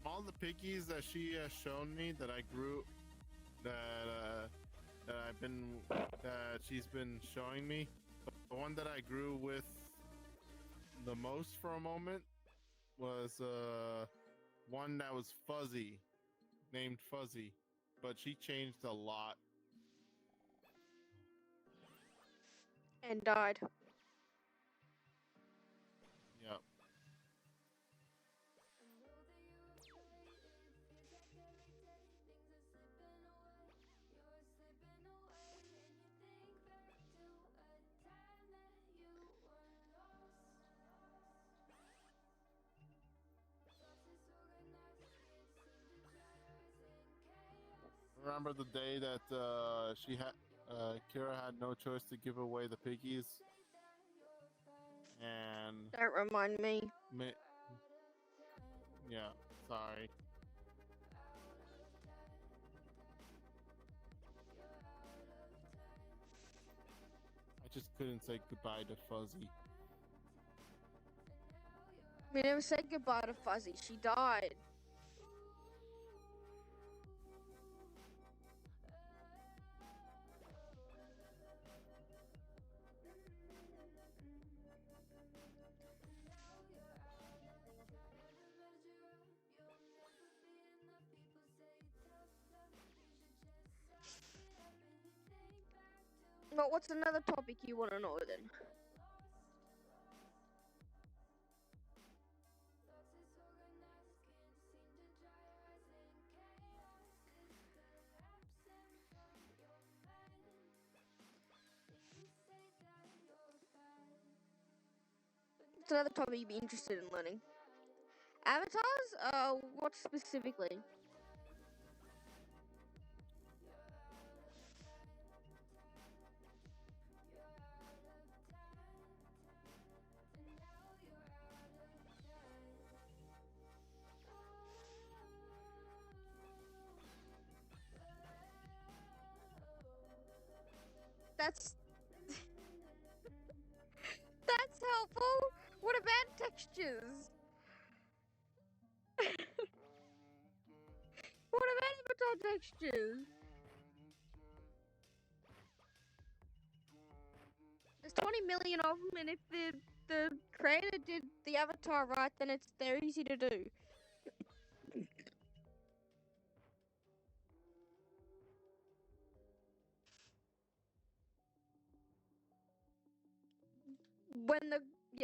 All the piggies that she has shown me that I grew, that she's been showing me, the one that I grew with the most for a moment was one that was fuzzy, named Fuzzy, but she changed a lot. And died. Yep. Remember the day that Kira had no choice to give away the piggies, and Don't remind me. Yeah, sorry. just couldn't say goodbye to Fuzzy. We never said goodbye to Fuzzy. She died. Well, what's another topic you want to know then? What's another topic you'd be interested in learning? Avatars? What specifically? That's that's helpful. What about textures? What about avatar textures? There's 20 million of them, and if the creator did the avatar right, then they're easy to do.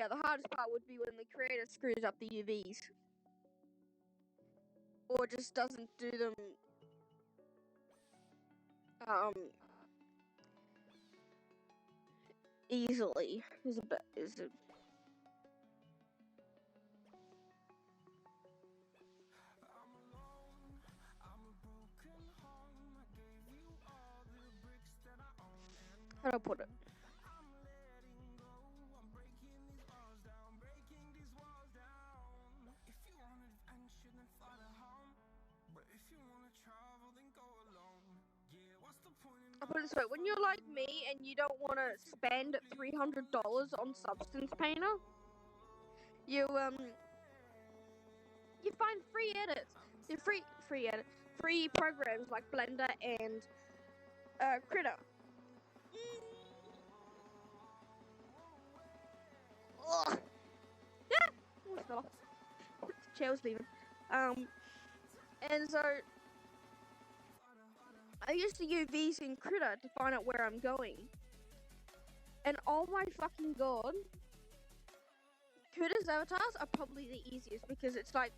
The hardest part would be when the creator screws up the UVs. Or just doesn't do them easily. How do I put it? I'll put it this way, when you're like me and you don't want to spend $300 on Substance Painter, you find free edits. Free programs like Blender and Critter. Ugh. Yeah, almost fell off. The chair was leaving. And so I use the UVs in Critter to find out where I'm going. And oh my fucking god, Critter's avatars are probably the easiest because it's like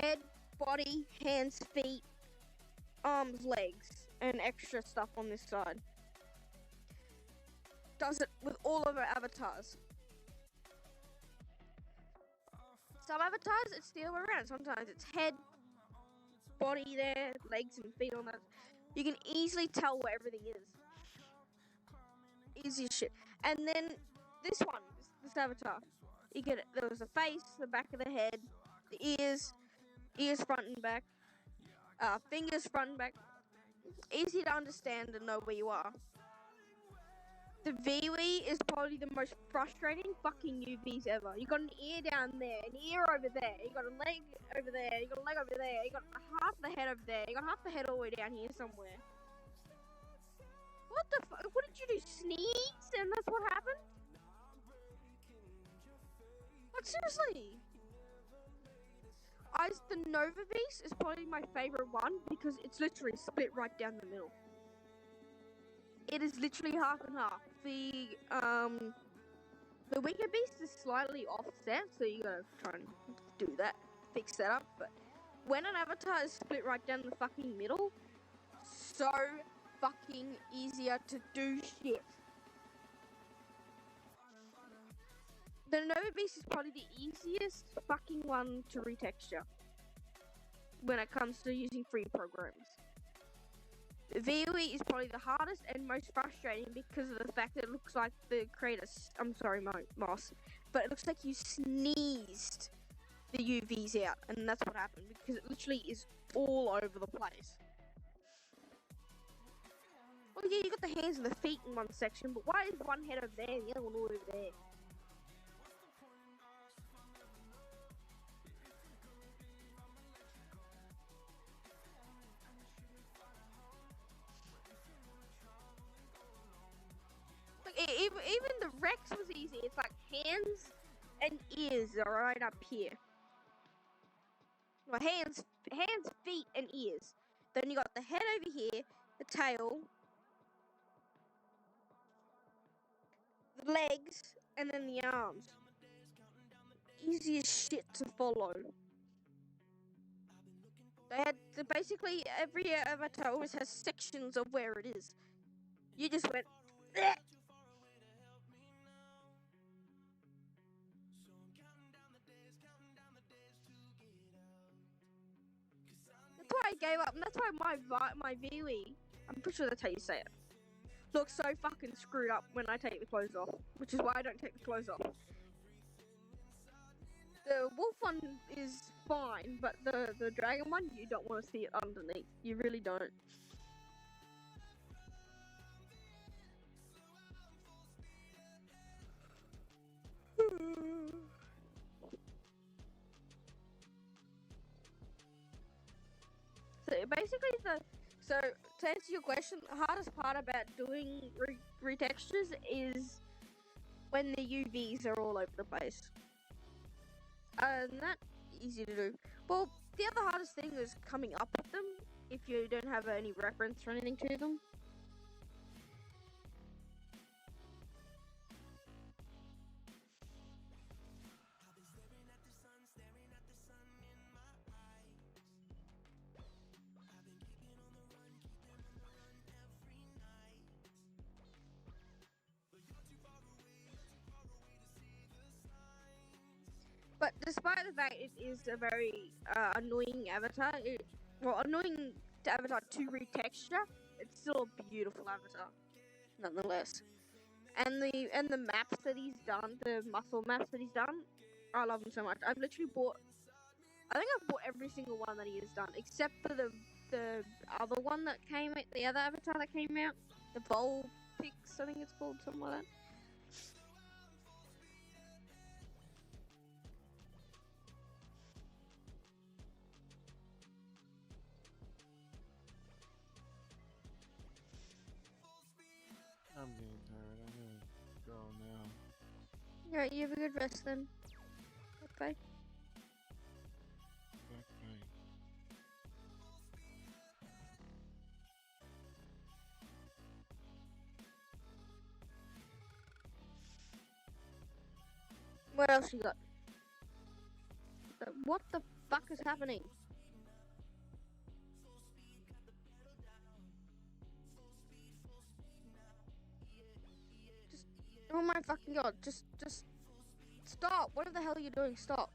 head, body, hands, feet, arms, legs, and extra stuff on this side. Does it with all of our avatars. Some avatars, it's the other way around. Sometimes it's head, body there, legs and feet on that. You can easily tell where everything is. Easy as shit. And then this one, this avatar, you get it. There was the face, the back of the head, the ears front and back, fingers front and back. Easy to understand and know where you are. The VWE is probably the most frustrating fucking UVs ever. You got an ear down there, an ear over there, you got a leg over there, you got a leg over there, you got half the head over there, you got half the head all the way down here somewhere. What the fuck? What did you do? Sneeze? And that's what happened? What, seriously? The Nova Beast is probably my favorite one because it's literally split right down the middle. It is literally half and half. The Wicker Beast is slightly offset, so you gotta try and do that, fix that up. But when an avatar is split right down the fucking middle, so fucking easier to do shit. The Nova Beast is probably the easiest fucking one to retexture when it comes to using free programs. VOE is probably the hardest and most frustrating because of the fact that it looks like the creator, I'm sorry, Moss, but it looks like you sneezed the UVs out, and that's what happened because it literally is all over the place. Well, yeah, you got the hands and the feet in one section, but why is one head over there and the other one over there? Like, even the Rex was easy. It's like hands and ears are right up here. Well, hands, feet, and ears. Then you got the head over here, the tail, the legs, and then the arms. Easy as shit to follow. They had basically every avatar always has sections of where it is. You just went. Bleh! That's why I gave up, and that's why my VWE, I'm pretty sure that's how you say it, looks so fucking screwed up when I take the clothes off, which is why I don't take the clothes off. The wolf one is fine, but the dragon one, you don't want to see it underneath. You really don't. So basically, so to answer your question, the hardest part about doing retextures is when the UVs are all over the place. And that easy to do. Well, the other hardest thing is coming up with them if you don't have any reference or anything to them. But despite the fact it is a very annoying avatar, annoying avatar to retexture, it's still a beautiful avatar, nonetheless. And the maps that he's done, the muscle maps that he's done, I love them so much. I think I've bought every single one that he has done, except for the other one that came out, the other avatar that came out, the Volpix, I think it's called, something like that. I'm getting tired. I'm gonna go now. Alright, you have a good rest then. Okay. Back pain. What else you got? What the fuck is happening? Just, oh my fucking god, just stop. What the hell are you doing? Stop.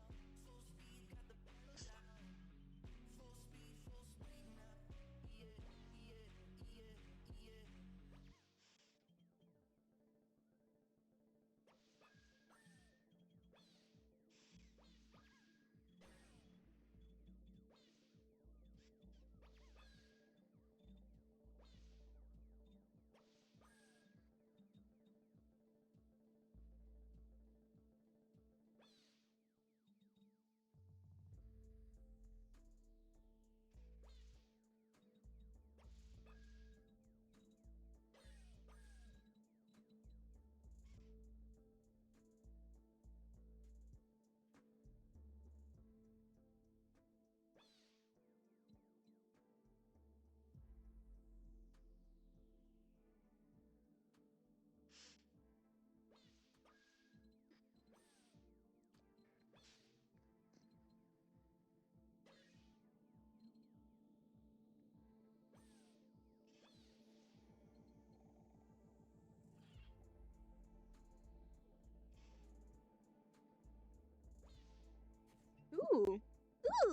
Ooh.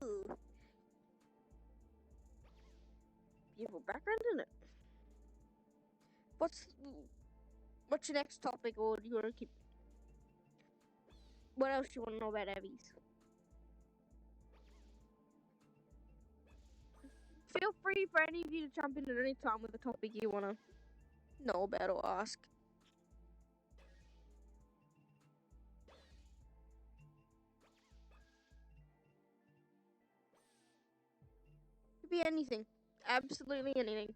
Ooh. Beautiful background, isn't it? What's your next topic, or do you want to keep? What else do you want to know about Abby's? Feel free for any of you to jump in at any time with a topic you wanna. know about or ask. Could be anything. Absolutely anything.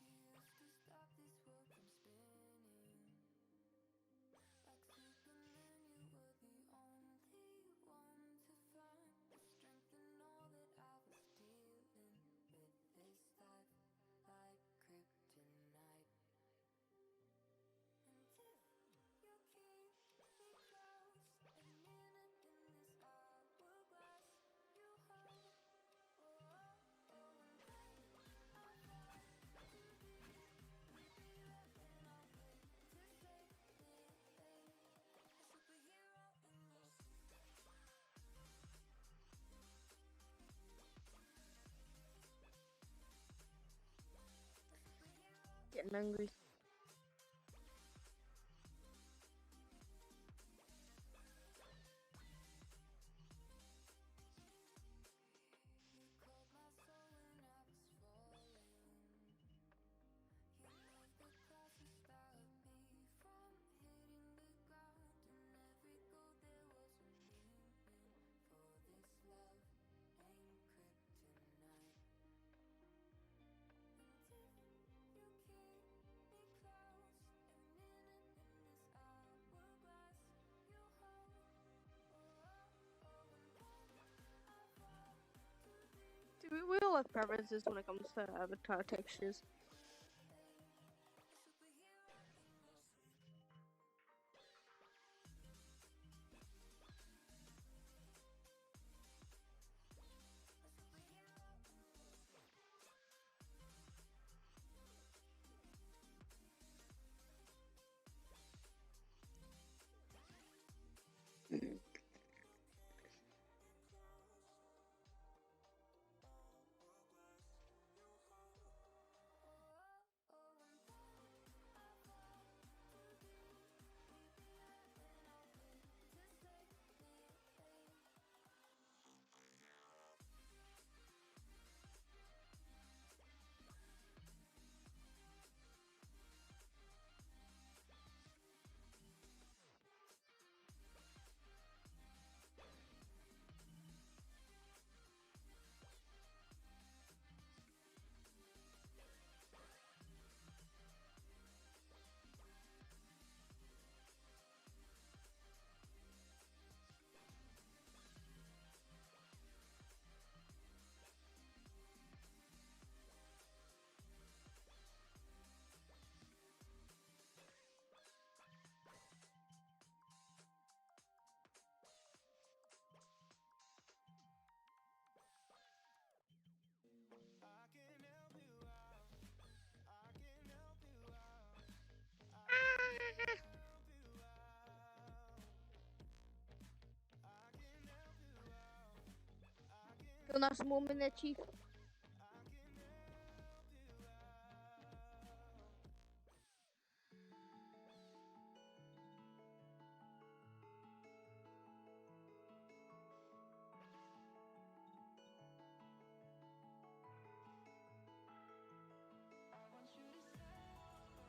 Used to stop this world from spinning. Like Superman, you were the only one to find the strength in all that I was dealing with. This life like kryptonite. And if you keep me close, a minute in this hourglass, you hold. Oh, oh, oh, and then I fall too deep. We'd be laughing all day to save me. A superhero in your suit. A superhero. Getting angry. You called my soul when I was falling. You moved the clouds to stop me from hitting the ground. And every goal there was a meaning. For this love ain't kryptonite. And if you keep me close, a minute in this hourglass, you hold. Oh, oh, oh, and then I fall too deep. Dude, we all have preferences when it comes to avatar textures. I can help you out. I can help you out. Help you out. I can help you out. I can Feel nice and warm in there, Chief. I can help you out. I want you to stay. I want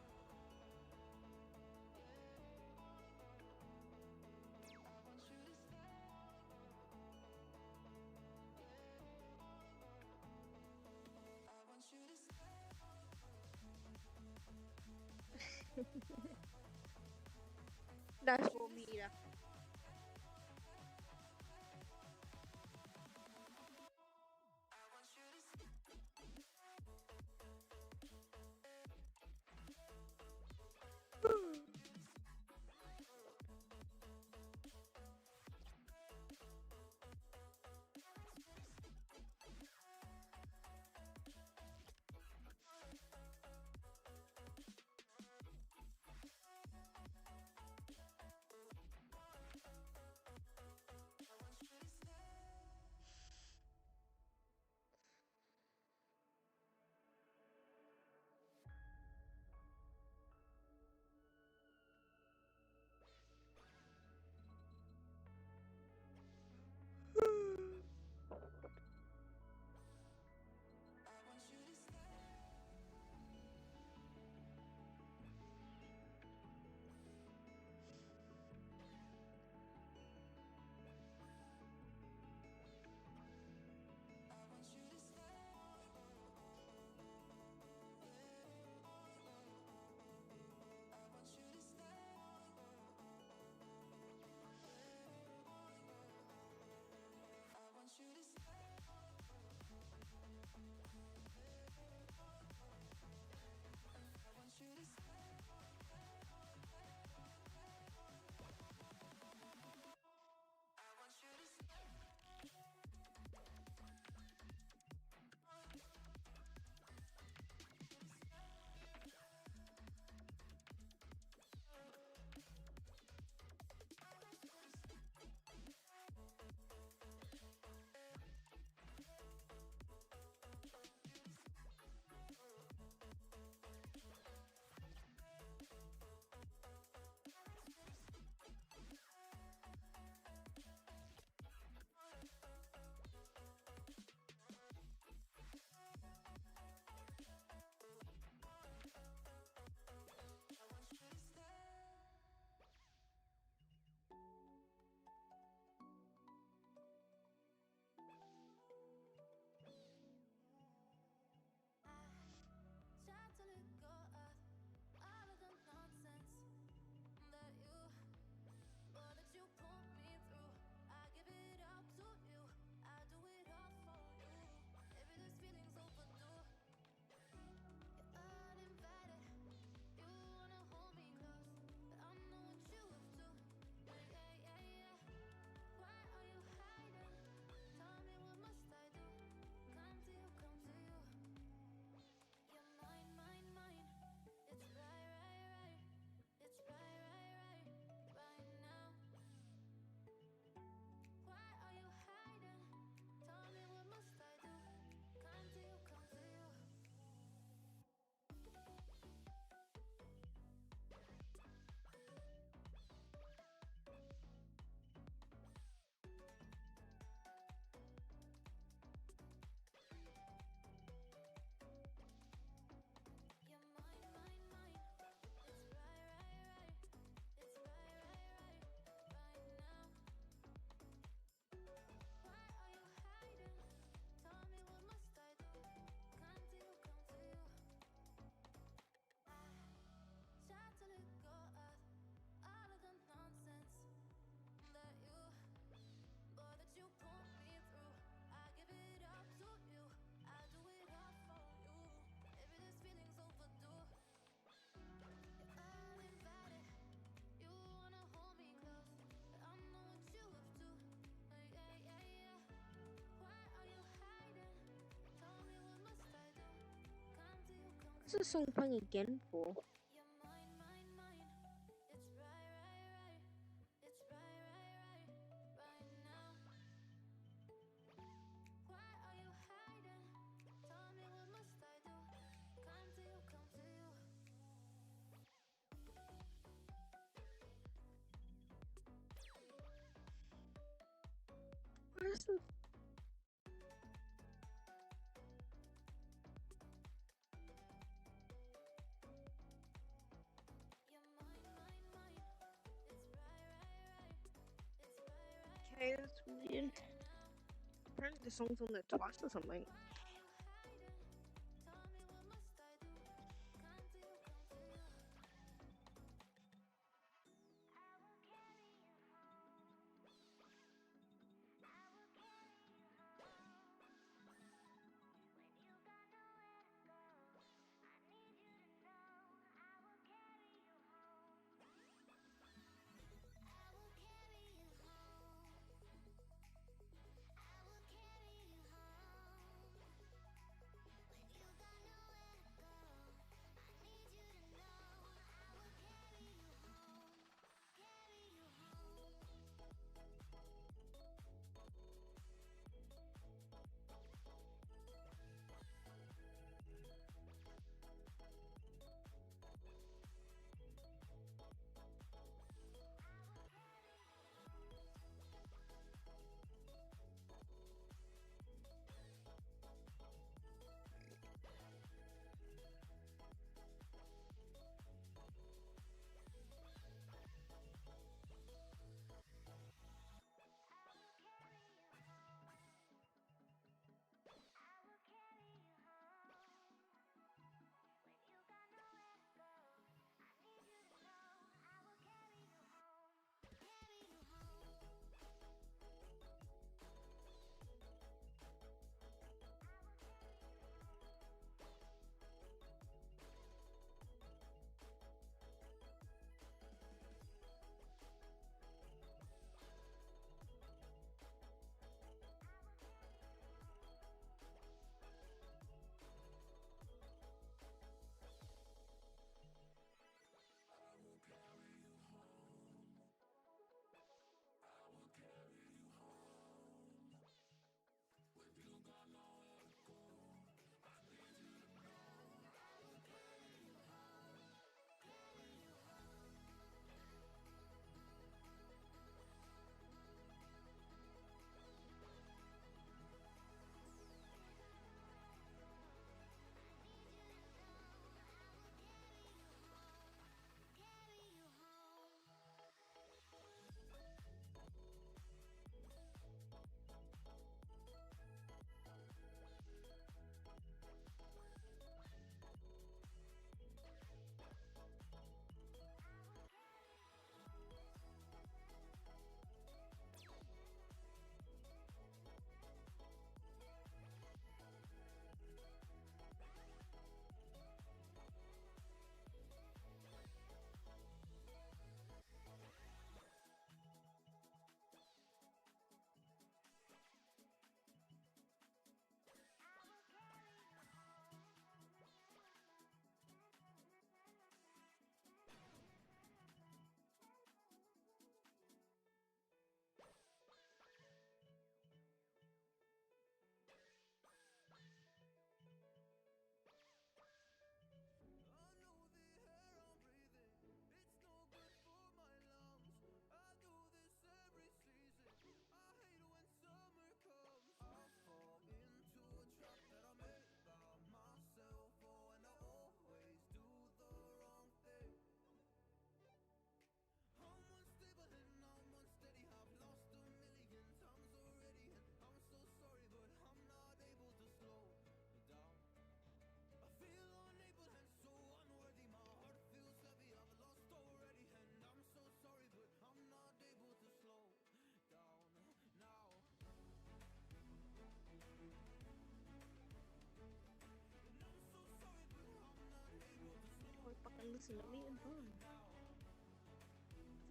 you to stay. I want you to stay. Nice warm heater. I want you to stay. What's the song playing again for? Where's the... Okay, that's weird. Apparently the song's on there twice or something. Fucking listen to me and fun.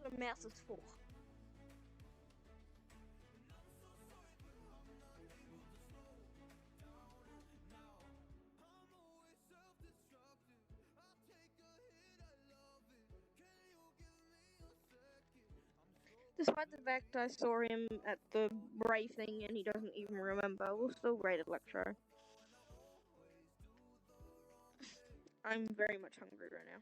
That's what a mouse is for. I'm always self-destructive. Despite the fact I saw him at the Brave thing and he doesn't even remember, we'll still rate Electro. I'm very much hungry right now.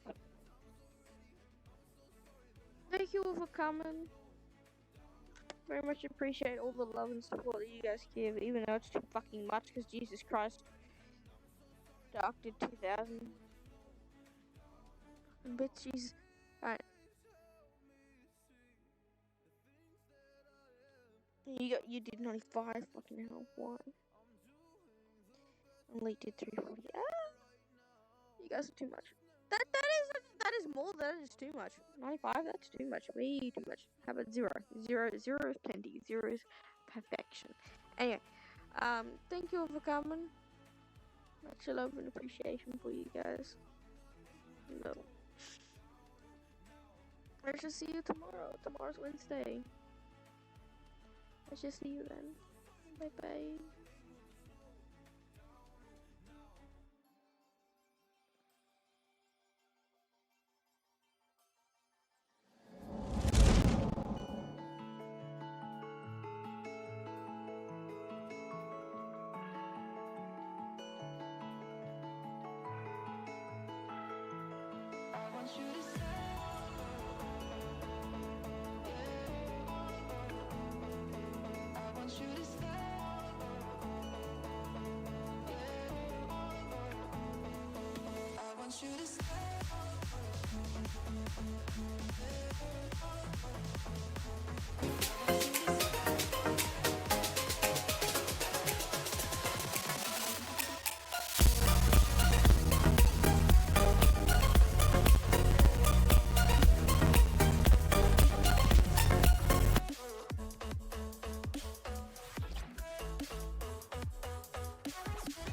So. Thank you all for coming. Very much appreciate all the love and support that you guys give, even though it's too fucking much, because Jesus Christ. Dark did 2,000. Bitches. Alright. You did 95, fucking hell, why? Only did 340. You guys are too much. That is more. That is too much. 95. That's too much. Way too much. How about 0? 0 is plenty. 0 is perfection. Anyway, thank you all for coming. Much love and appreciation for you guys. No. I shall see you tomorrow. Tomorrow's Wednesday. I shall see you then. Bye bye. I want you to